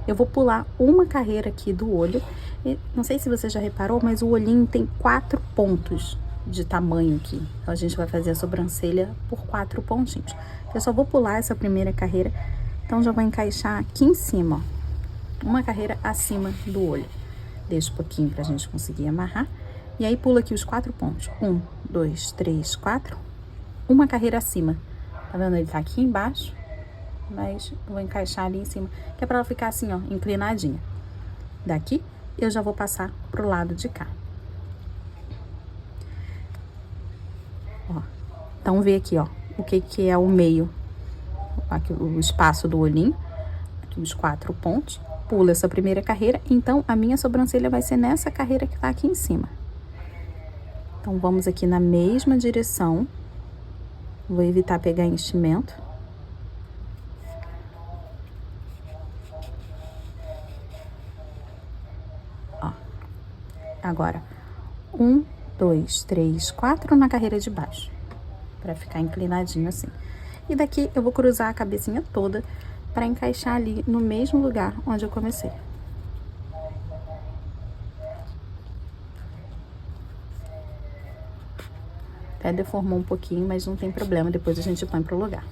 Eu vou pular uma carreira aqui do olho. E não sei se você já reparou, mas o olhinho tem 4 pontos de tamanho aqui. Então, a gente vai fazer a sobrancelha por 4 pontinhos. Eu só vou pular essa primeira carreira, então já vou encaixar aqui em cima, ó. Uma carreira acima do olho. Deixa um pouquinho pra gente conseguir amarrar. E aí, pula aqui os 4 pontos. 1, 2, 3, 4. Uma carreira acima. Tá vendo? Ele tá aqui embaixo, mas eu vou encaixar ali em cima, que é pra ela ficar assim, ó, inclinadinha. Daqui, eu já vou passar pro lado de cá. Ó. Então, vê aqui, ó, o que é o meio. Aqui, o espaço do olhinho. Aqui os 4 pontos. Pula essa primeira carreira, então a minha sobrancelha vai ser nessa carreira que tá aqui em cima. Então, vamos aqui na mesma direção. Vou evitar pegar enchimento. Ó. Agora, 1, 2, 3, 4 na carreira de baixo, pra ficar inclinadinho assim. E daqui eu vou cruzar a cabecinha toda para encaixar ali no mesmo lugar onde eu comecei. Até deformou um pouquinho, mas não tem problema, depois a gente põe pro lugar.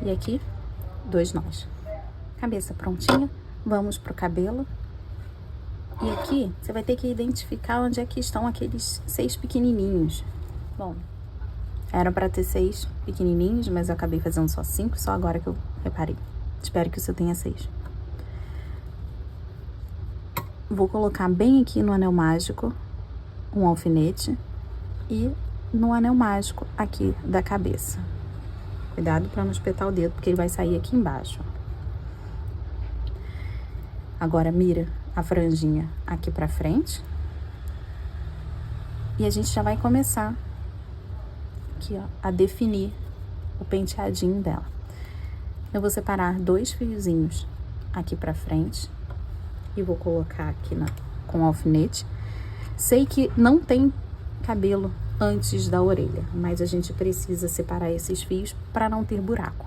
E aqui, 2 nós. Cabeça prontinha, vamos pro cabelo. E aqui, você vai ter que identificar onde é que estão aqueles 6 pequenininhos. Bom, era pra ter 6 pequenininhos, mas eu acabei fazendo só 5, só agora que eu reparei. Espero que o seu tenha 6. Vou colocar bem aqui no anel mágico um alfinete e no anel mágico aqui da cabeça. Cuidado pra não espetar o dedo, porque ele vai sair aqui embaixo. Agora, mira a franjinha aqui pra frente. E a gente já vai começar aqui, ó, a definir o penteadinho dela. Eu vou separar 2 fiozinhos aqui pra frente e vou colocar aqui com alfinete. Sei que não tem cabelo antes da orelha, mas a gente precisa separar esses fios para não ter buraco.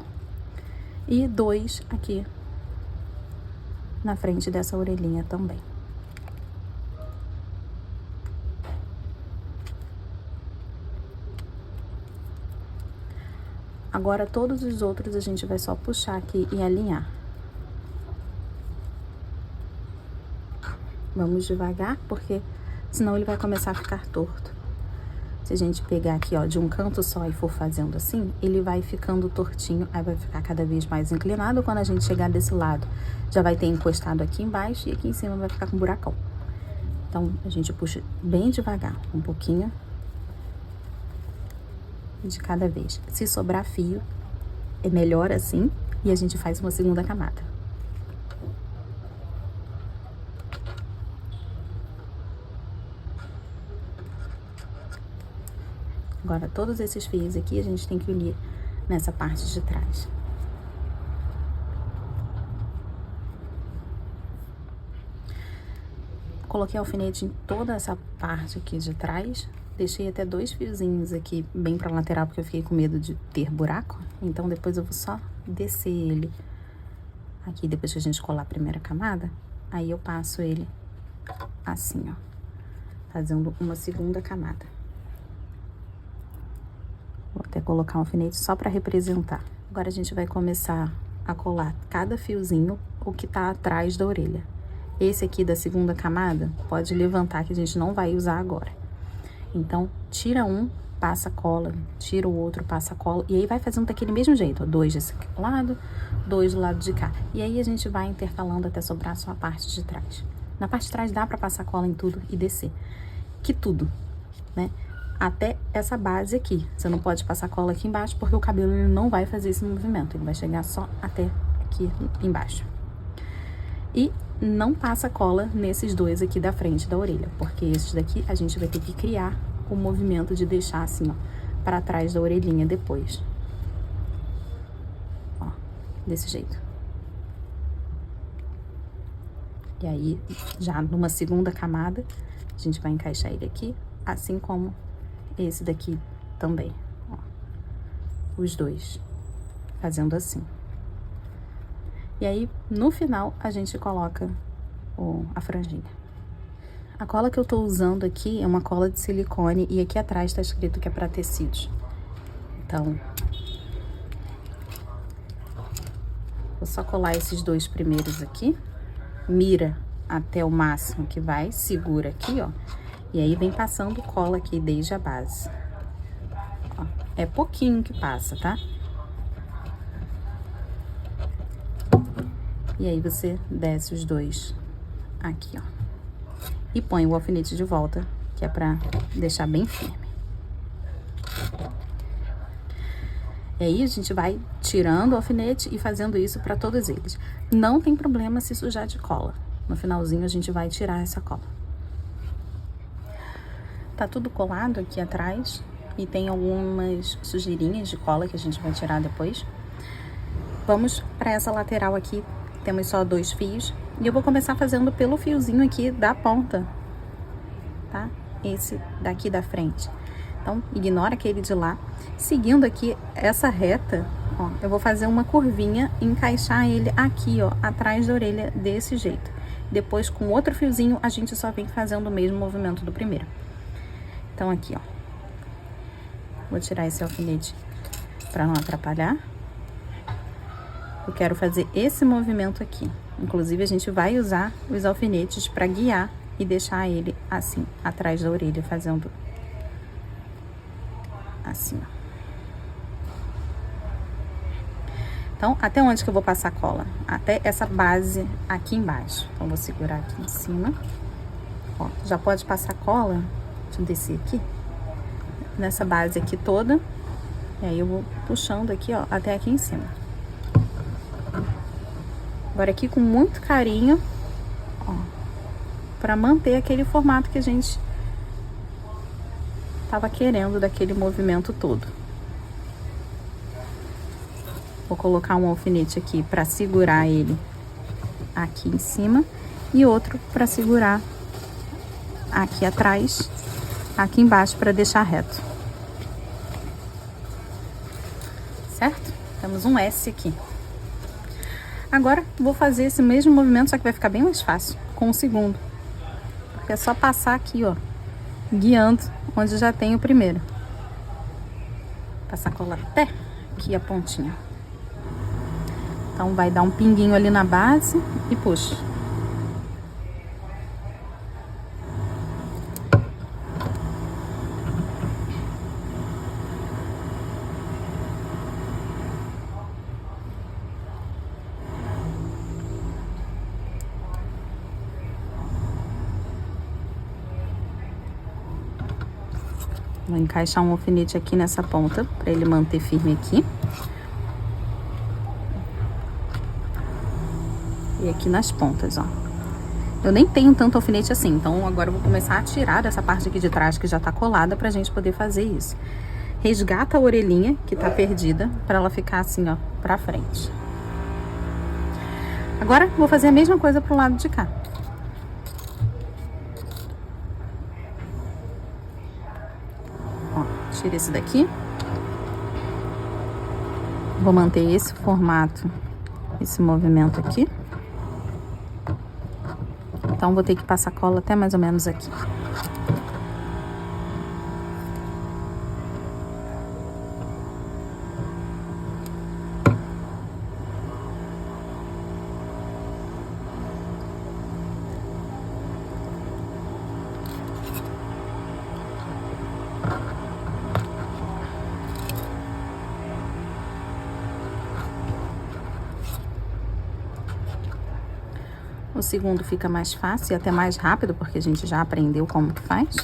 E 2 aqui na frente dessa orelhinha também. Agora, todos os outros a gente vai só puxar aqui e alinhar. Vamos devagar, porque senão ele vai começar a ficar torto. se a gente pegar aqui, ó, de um canto só e for fazendo assim, ele vai ficando tortinho, aí vai ficar cada vez mais inclinado. Quando a gente chegar desse lado, já vai ter encostado aqui embaixo e aqui em cima vai ficar com um buracão. Então, a gente puxa bem devagar, um pouquinho de cada vez. Se sobrar fio, é melhor assim, e a gente faz uma segunda camada. Agora, todos esses fios aqui, a gente tem que unir nessa parte de trás. Coloquei alfinete em toda essa parte aqui de trás. Deixei até 2 fiozinhos aqui bem pra lateral, porque eu fiquei com medo de ter buraco. Então, depois eu vou só descer ele aqui, depois que a gente colar a primeira camada. Aí eu passo ele assim, ó, fazendo uma segunda camada. Vou até colocar um alfinete só pra representar. Agora a gente vai começar a colar cada fiozinho, o que tá atrás da orelha. Esse aqui da segunda camada, pode levantar, que a gente não vai usar agora. Então, tira um, passa cola, tira o outro, passa cola, e aí vai fazendo daquele mesmo jeito, ó, 2 desse lado, 2 do lado de cá. E aí a gente vai intercalando até sobrar só a parte de trás. Na parte de trás dá pra passar cola em tudo e descer. Que tudo, né? Até essa base aqui. Você não pode passar cola aqui embaixo, porque o cabelo ele não vai fazer esse movimento. Ele vai chegar só até aqui embaixo. E não passa cola nesses 2 aqui da frente da orelha, porque esses daqui a gente vai ter que criar o movimento de deixar assim, ó, pra trás da orelhinha depois. Ó, desse jeito. E aí, já numa segunda camada, a gente vai encaixar ele aqui, assim como esse daqui também, ó. Os 2, fazendo assim. E aí, no final, a gente coloca a franjinha. A cola que eu tô usando aqui é uma cola de silicone e aqui atrás tá escrito que é pra tecidos. Então, vou só colar esses 2 primeiros aqui. Mira até o máximo que vai, segura aqui, ó. E aí, vem passando cola aqui desde a base. Ó, é pouquinho que passa, tá? E aí, você desce os 2 aqui, ó. E põe o alfinete de volta, que é pra deixar bem firme. E aí, a gente vai tirando o alfinete e fazendo isso pra todos eles. Não tem problema se sujar de cola. No finalzinho, a gente vai tirar essa cola. Tá tudo colado aqui atrás. E tem algumas sujeirinhas de cola que a gente vai tirar depois. Vamos pra essa lateral aqui. Temos só 2 fios. E eu vou começar fazendo pelo fiozinho aqui da ponta, tá? Esse daqui da frente. Então, ignora aquele de lá. Seguindo aqui essa reta, ó, eu vou fazer uma curvinha e encaixar ele aqui, ó, atrás da orelha, desse jeito. Depois, com outro fiozinho, a gente só vem fazendo o mesmo movimento do primeiro. Então, aqui, ó. Vou tirar esse alfinete pra não atrapalhar. Eu quero fazer esse movimento aqui. Inclusive, a gente vai usar os alfinetes para guiar e deixar ele assim, atrás da orelha, fazendo assim, ó. Então, até onde que eu vou passar cola? Até essa base aqui embaixo. Então, vou segurar aqui em cima. Ó, já pode passar cola. Deixa eu descer aqui. Nessa base aqui toda. E aí, eu vou puxando aqui, ó, até aqui em cima. Agora aqui com muito carinho, ó, pra manter aquele formato que a gente tava querendo daquele movimento todo. Vou colocar um alfinete aqui pra segurar ele aqui em cima e outro pra segurar aqui atrás, aqui embaixo pra deixar reto. Certo? Temos um S aqui. Agora, vou fazer esse mesmo movimento, só que vai ficar bem mais fácil, com o segundo. Porque é só passar aqui, ó, guiando onde já tem o primeiro. Passar cola até aqui a pontinha. Então, vai dar um pinguinho ali na base e puxa. Vou encaixar um alfinete aqui nessa ponta, para ele manter firme aqui. E aqui nas pontas, ó. Eu nem tenho tanto alfinete assim, então agora eu vou começar a tirar dessa parte aqui de trás que já tá colada pra gente poder fazer isso. Resgata a orelhinha que tá perdida, pra ela ficar assim, ó, pra frente. Agora vou fazer a mesma coisa pro lado de cá. Ó, tira esse daqui. Vou manter esse formato, esse movimento aqui. Então, vou ter que passar cola até mais ou menos aqui. O segundo fica mais fácil e até mais rápido, porque a gente já aprendeu como que faz.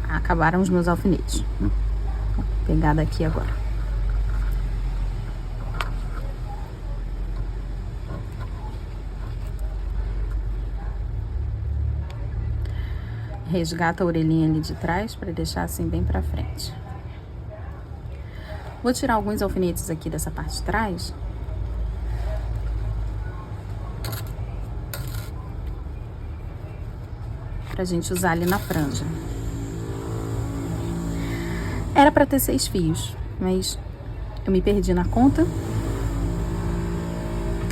Acabaram os meus alfinetes. Vou pegar daqui agora. Resgata a orelhinha ali de trás para deixar assim bem pra frente. Vou tirar alguns alfinetes aqui dessa parte de trás. Pra gente usar ali na franja. Era pra ter 6 fios, mas eu me perdi na conta.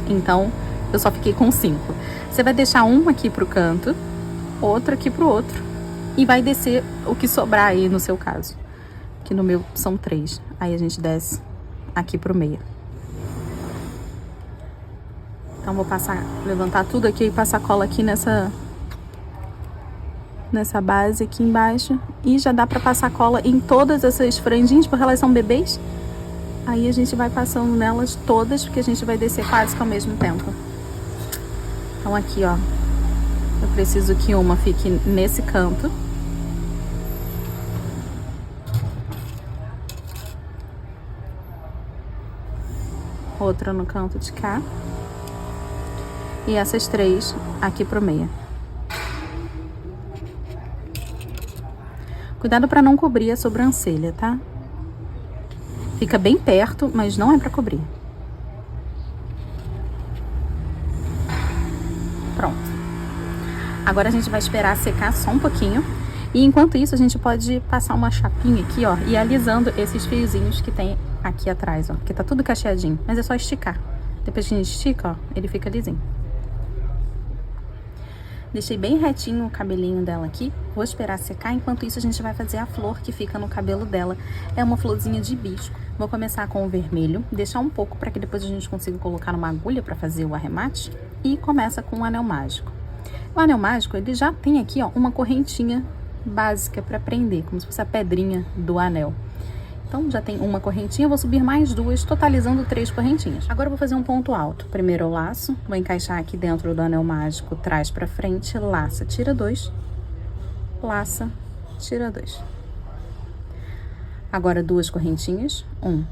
Então, eu só fiquei com 5. Você vai deixar um aqui pro canto, outro aqui pro outro. E vai descer o que sobrar aí no seu caso. Que no meu são 3. Aí a gente desce aqui pro meio. Então vou levantar tudo aqui e passar cola aqui nessa base aqui embaixo. E já dá pra passar cola em todas essas franjinhas, porque elas são bebês. Aí a gente vai passando nelas todas, porque a gente vai descer quase que ao mesmo tempo. Então aqui, ó. Eu preciso que uma fique nesse canto. Outra no canto de cá. E essas 3 aqui pro meio. Cuidado para não cobrir a sobrancelha, tá? Fica bem perto, mas não é para cobrir. Pronto. Agora a gente vai esperar secar só um pouquinho. E enquanto isso, a gente pode passar uma chapinha aqui, ó, e alisando esses fiozinhos que tem aqui atrás, ó. Porque tá tudo cacheadinho, mas é só esticar. Depois que a gente estica, ó, ele fica lisinho. Deixei bem retinho o cabelinho dela aqui. Vou esperar secar. Enquanto isso, a gente vai fazer a flor que fica no cabelo dela. É uma florzinha de hibisco. Vou começar com o vermelho. Deixar um pouco para que depois a gente consiga colocar numa agulha para fazer o arremate. E começa com o anel mágico. O anel mágico, ele já tem aqui, ó, uma correntinha básica para prender, como se fosse a pedrinha do anel. Então, já tem uma correntinha, vou subir mais 2, totalizando 3 correntinhas. Agora eu vou fazer um ponto alto. Primeiro eu laço, vou encaixar aqui dentro do anel mágico, traz pra frente, laça, tira 2, laça, tira 2. Agora 2 correntinhas, 1,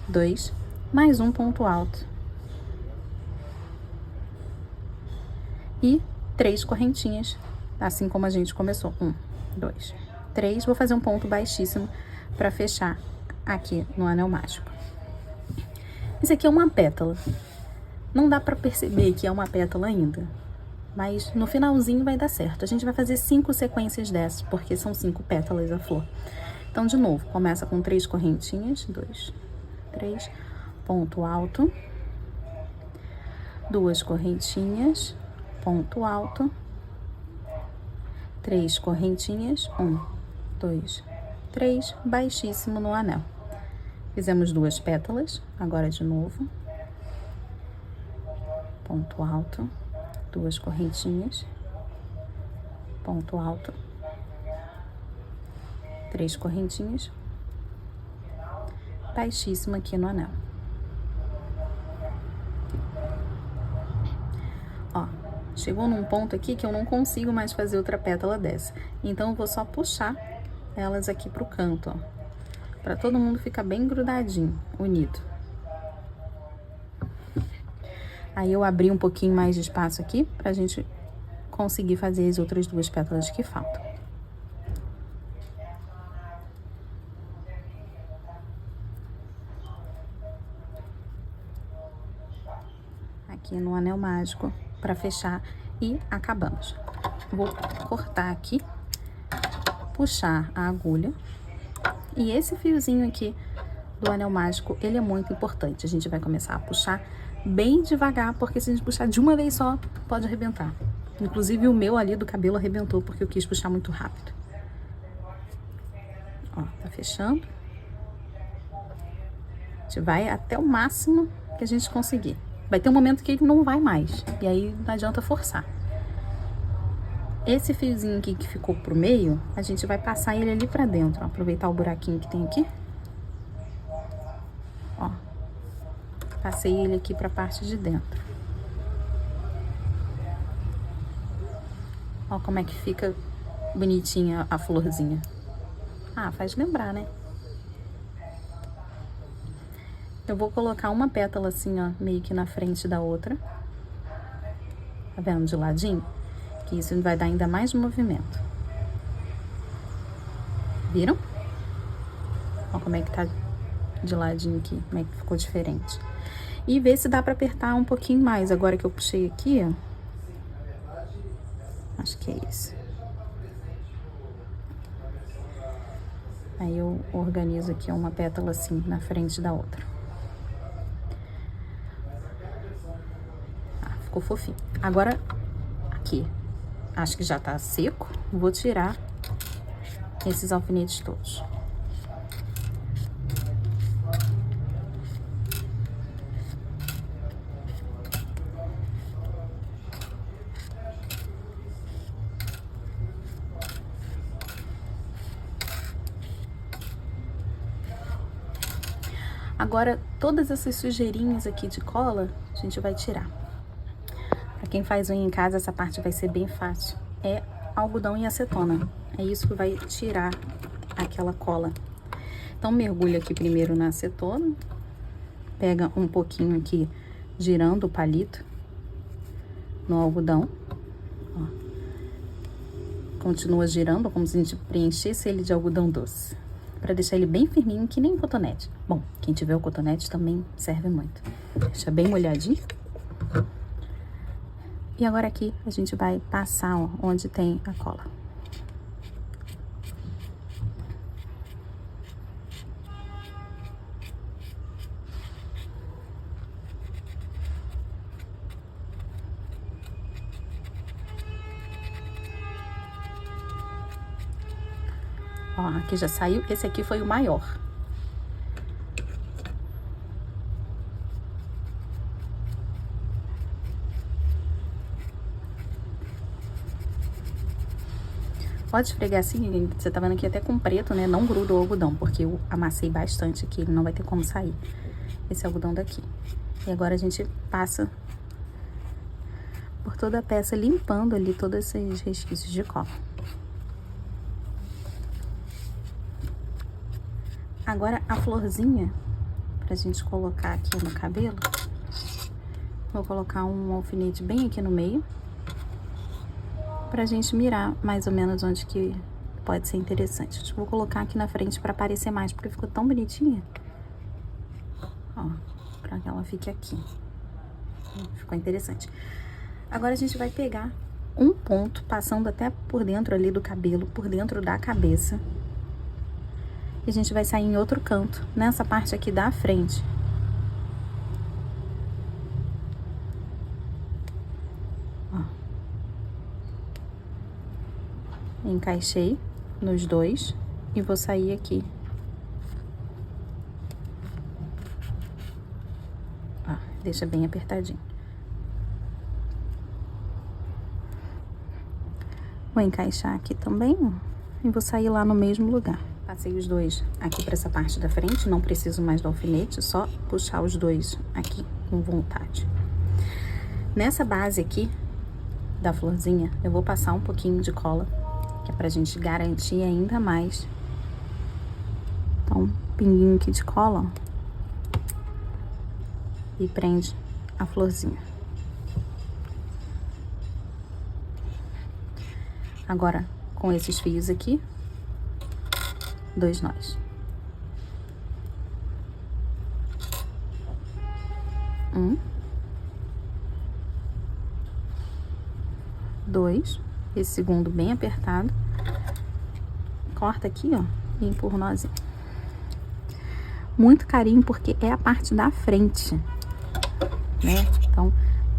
2, mais um ponto alto. E 3 correntinhas, assim como a gente começou. 1, 2, 3, vou fazer um ponto baixíssimo para fechar aqui no anel mágico. Isso aqui é uma pétala. Não dá para perceber que é uma pétala ainda, mas no finalzinho vai dar certo. A gente vai fazer 5 sequências dessas, porque são 5 pétalas a flor. Então, de novo, começa com 3 correntinhas, 2, 3, ponto alto, 2 correntinhas, ponto alto, 3 correntinhas, 1, 2, 3, baixíssimo no anel. Fizemos 2 pétalas, agora de novo, ponto alto, 2 correntinhas, ponto alto, 3 correntinhas, baixíssima aqui no anel. Ó, chegou num ponto aqui que eu não consigo mais fazer outra pétala dessa. Então, eu vou só puxar elas aqui pro canto, ó. Pra todo mundo ficar bem grudadinho, unido. Aí, eu abri um pouquinho mais de espaço aqui pra gente conseguir fazer as outras 2 pétalas que faltam. Aqui no anel mágico pra fechar e acabamos. Vou cortar aqui, puxar a agulha. E esse fiozinho aqui do anel mágico, ele é muito importante. A gente vai começar a puxar bem devagar, porque se a gente puxar de uma vez só, pode arrebentar. Inclusive o meu ali do cabelo arrebentou, porque eu quis puxar muito rápido. Ó, tá fechando. A gente vai até o máximo que a gente conseguir. Vai ter um momento que ele não vai mais, e aí não adianta forçar. Esse fiozinho aqui que ficou pro meio, a gente vai passar ele ali pra dentro, ó. Aproveitar o buraquinho que tem aqui. Ó. Passei ele aqui pra parte de dentro. Ó como é que fica bonitinha a florzinha. Ah, faz lembrar, né? Eu vou colocar uma pétala assim, ó, meio que na frente da outra. Tá vendo? De ladinho. Que isso vai dar ainda mais movimento. Viram? Olha como é que tá de ladinho aqui, como é que ficou diferente. E ver se dá pra apertar um pouquinho mais. Agora que eu puxei aqui, ó. Acho que é isso. Aí eu organizo aqui uma pétala assim, na frente da outra. Ah, ficou fofinho. Agora, aqui. Acho que já tá seco. Vou tirar esses alfinetes todos. Agora, todas essas sujeirinhas aqui de cola, a gente vai tirar. Pra quem faz unha em casa, essa parte vai ser bem fácil. É algodão e acetona. É isso que vai tirar aquela cola. Então, mergulha aqui primeiro na acetona. Pega um pouquinho aqui, girando o palito no algodão. Ó. Continua girando, como se a gente preenchesse ele de algodão doce. Pra deixar ele bem firminho, que nem cotonete. Bom, quem tiver o cotonete também serve muito. Deixa bem molhadinho. E agora aqui a gente vai passar, ó, onde tem a cola. Ó, aqui já saiu. Esse aqui foi o maior. Pode esfregar assim, você tá vendo aqui até com preto, né? Não gruda o algodão, porque eu amassei bastante aqui, ele não vai ter como sair. Esse algodão daqui. E agora a gente passa por toda a peça, limpando ali todos esses resquícios de cola. Agora a florzinha, pra gente colocar aqui no cabelo, vou colocar um alfinete bem aqui no meio. Pra gente mirar mais ou menos onde que pode ser interessante. Acho que vou colocar aqui na frente pra aparecer mais, porque ficou tão bonitinha. Ó, pra que ela fique aqui. Ficou interessante. Agora a gente vai pegar um ponto, passando até por dentro ali do cabelo, por dentro da cabeça. E a gente vai sair em outro canto, nessa parte aqui da frente. Encaixei nos dois e vou sair aqui. Ó, deixa bem apertadinho. Vou encaixar aqui também, ó, e vou sair lá no mesmo lugar. Passei os dois aqui para essa parte da frente, não preciso mais do alfinete, só puxar os dois aqui com vontade. Nessa base aqui da florzinha, eu vou passar um pouquinho de cola, que é pra gente garantir ainda mais. Então, um pinguinho aqui de cola, ó, e prende a florzinha. Agora, com esses fios aqui, 2 nós. 1, 2, esse segundo bem apertado. Corta aqui, ó, e empurra o nozinho. Muito carinho, porque é a parte da frente, né? Então,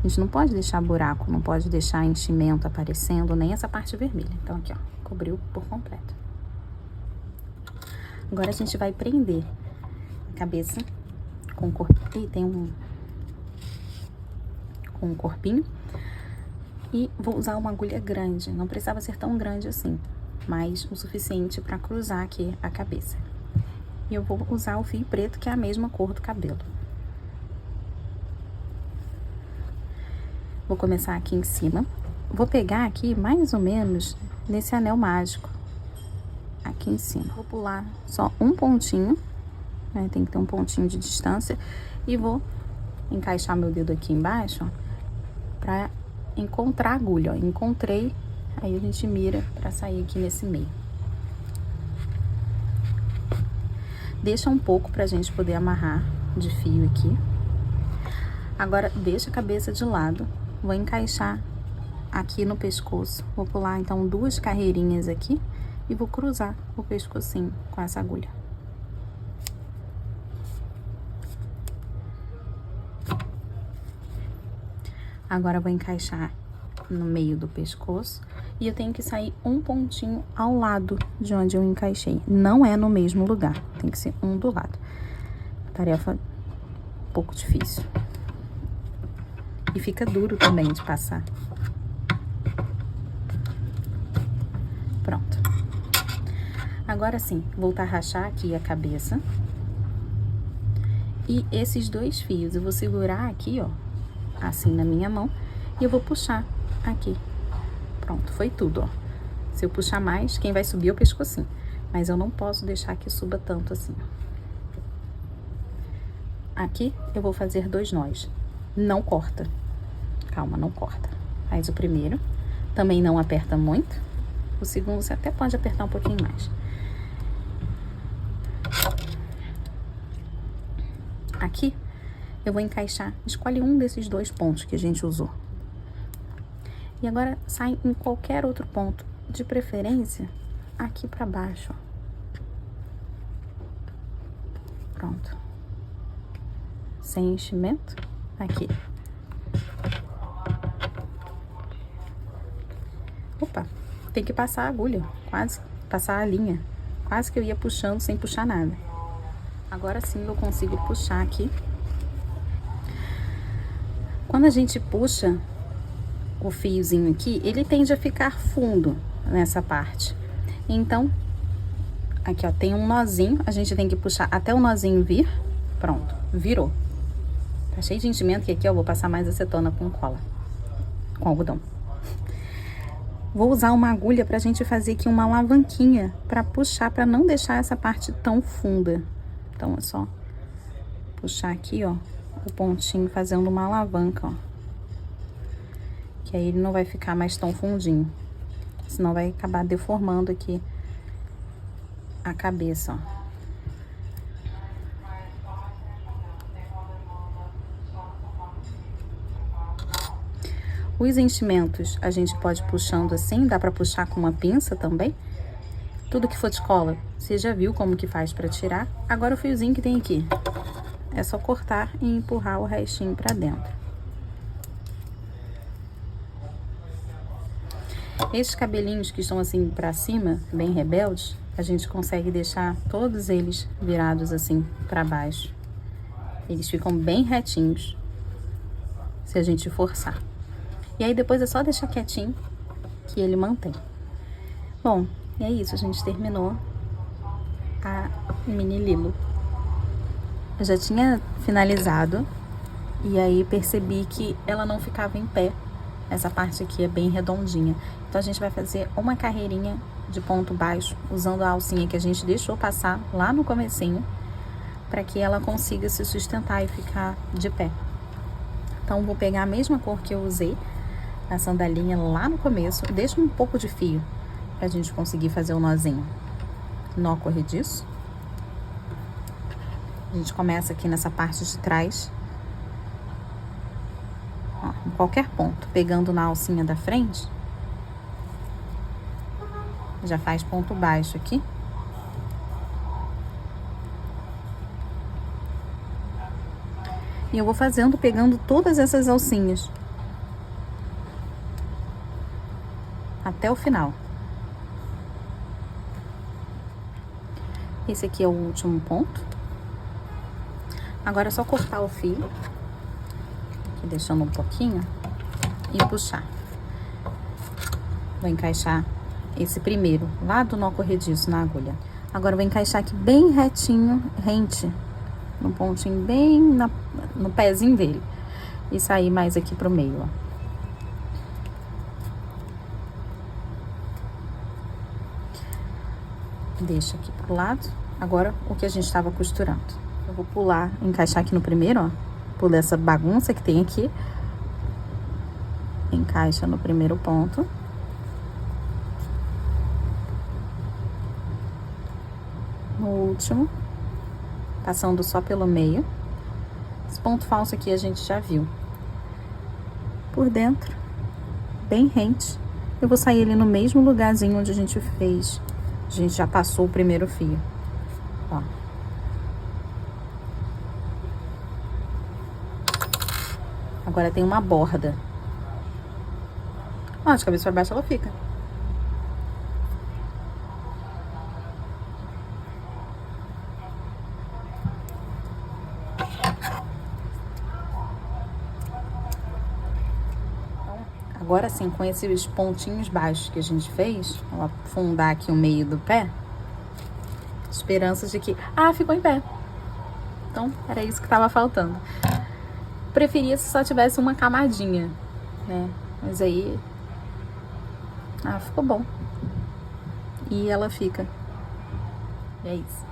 a gente não pode deixar buraco, não pode deixar enchimento aparecendo, nem essa parte vermelha. Então, aqui, ó, cobriu por completo. Agora, a gente vai prender a cabeça com o corpinho. Tem um corpinho. E vou usar uma agulha grande, não precisava ser tão grande assim, mas o suficiente para cruzar aqui a cabeça. E eu vou usar o fio preto, que é a mesma cor do cabelo. Vou começar aqui em cima. Vou pegar aqui mais ou menos nesse anel mágico, aqui em cima. Vou pular só um pontinho, né? Tem que ter um pontinho de distância. E vou encaixar meu dedo aqui embaixo, ó, pra encontrar a agulha, ó. Encontrei, aí a gente mira pra sair aqui nesse meio. Deixa um pouco pra gente poder amarrar de fio aqui. Agora, deixa a cabeça de lado. Vou encaixar aqui no pescoço. Vou pular, então, 2 carreirinhas aqui e vou cruzar o pescocinho com essa agulha. Agora, vou encaixar no meio do pescoço e eu tenho que sair um pontinho ao lado de onde eu encaixei. Não é no mesmo lugar, tem que ser um do lado. Tarefa um pouco difícil. E fica duro também de passar. Pronto. Agora sim, voltar a rachar aqui a cabeça. E esses 2 fios, eu vou segurar aqui, ó, assim na minha mão, e eu vou puxar aqui. Pronto, foi tudo, ó. Se eu puxar mais, quem vai subir é o pescocinho. Mas eu não posso deixar que suba tanto assim, ó. Aqui eu vou fazer 2 nós. Não corta. Calma, não corta. Faz o primeiro. Também não aperta muito. O segundo você até pode apertar um pouquinho mais. Aqui eu vou encaixar, escolhe um desses 2 pontos que a gente usou. E agora sai em qualquer outro ponto, de preferência aqui pra baixo, ó. Pronto. Sem enchimento, aqui. Opa, tem que passar a agulha, quase, passar a linha. Quase que eu ia puxando sem puxar nada. Agora sim eu consigo puxar aqui. Quando a gente puxa o fiozinho aqui, ele tende a ficar fundo nessa parte. Então, aqui ó, tem um nozinho, a gente tem que puxar até o nozinho vir. Pronto, virou. Tá cheio de enchimento, que aqui eu vou passar mais acetona com cola, com algodão. Vou usar uma agulha pra gente fazer aqui uma alavanquinha pra puxar, pra não deixar essa parte tão funda. Então, é só puxar aqui, ó, o pontinho fazendo uma alavanca, ó. Que aí ele não vai ficar mais tão fundinho. Senão vai acabar deformando aqui a cabeça, ó. Os enchimentos a gente pode ir puxando assim, dá pra puxar com uma pinça também. Tudo que for de cola, você já viu como que faz pra tirar. Agora o fiozinho que tem aqui, é só cortar e empurrar o restinho pra dentro. Esses cabelinhos que estão assim pra cima, bem rebeldes, a gente consegue deixar todos eles virados assim pra baixo. Eles ficam bem retinhos, se a gente forçar. E aí depois é só deixar quietinho, que ele mantém. Bom, e é isso, a gente terminou a mini Lilo. Eu já tinha finalizado e aí percebi que ela não ficava em pé. Essa parte aqui é bem redondinha. Então a gente vai fazer uma carreirinha de ponto baixo, usando a alcinha que a gente deixou passar lá no comecinho, para que ela consiga se sustentar e ficar de pé. Então vou pegar a mesma cor que eu usei na sandalinha lá no começo, deixo um pouco de fio pra gente conseguir fazer o nozinho. Nó corrediço. A gente começa aqui nessa parte de trás, ó, em qualquer ponto, pegando na alcinha da frente, já faz ponto baixo aqui. E eu vou fazendo, pegando todas essas alcinhas até o final. Esse aqui é o último ponto. Agora é só cortar o fio, aqui deixando um pouquinho, e puxar. Vou encaixar esse primeiro, lá do nó corrediço na agulha. Agora eu vou encaixar aqui bem retinho, rente, no pontinho bem no pezinho dele. E sair mais aqui pro meio, ó. Deixa aqui pro lado. Agora, o que a gente estava costurando. Eu vou pular, encaixar aqui no primeiro, ó. Pula essa bagunça que tem aqui. Encaixa no primeiro ponto. No último. Passando só pelo meio. Esse ponto falso aqui a gente já viu. Por dentro, bem rente. Eu vou sair ali no mesmo lugarzinho onde a gente fez. A gente já passou o primeiro fio. Ó. Agora tem uma borda. Ó, de cabeça pra baixo ela fica. Agora sim, com esses pontinhos baixos que a gente fez, vou afundar aqui o meio do pé, esperanças de que... Ah, ficou em pé. Então, era isso que tava faltando. Preferia se só tivesse uma camadinha, né? Mas aí... Ah, ficou bom. E ela fica. É isso.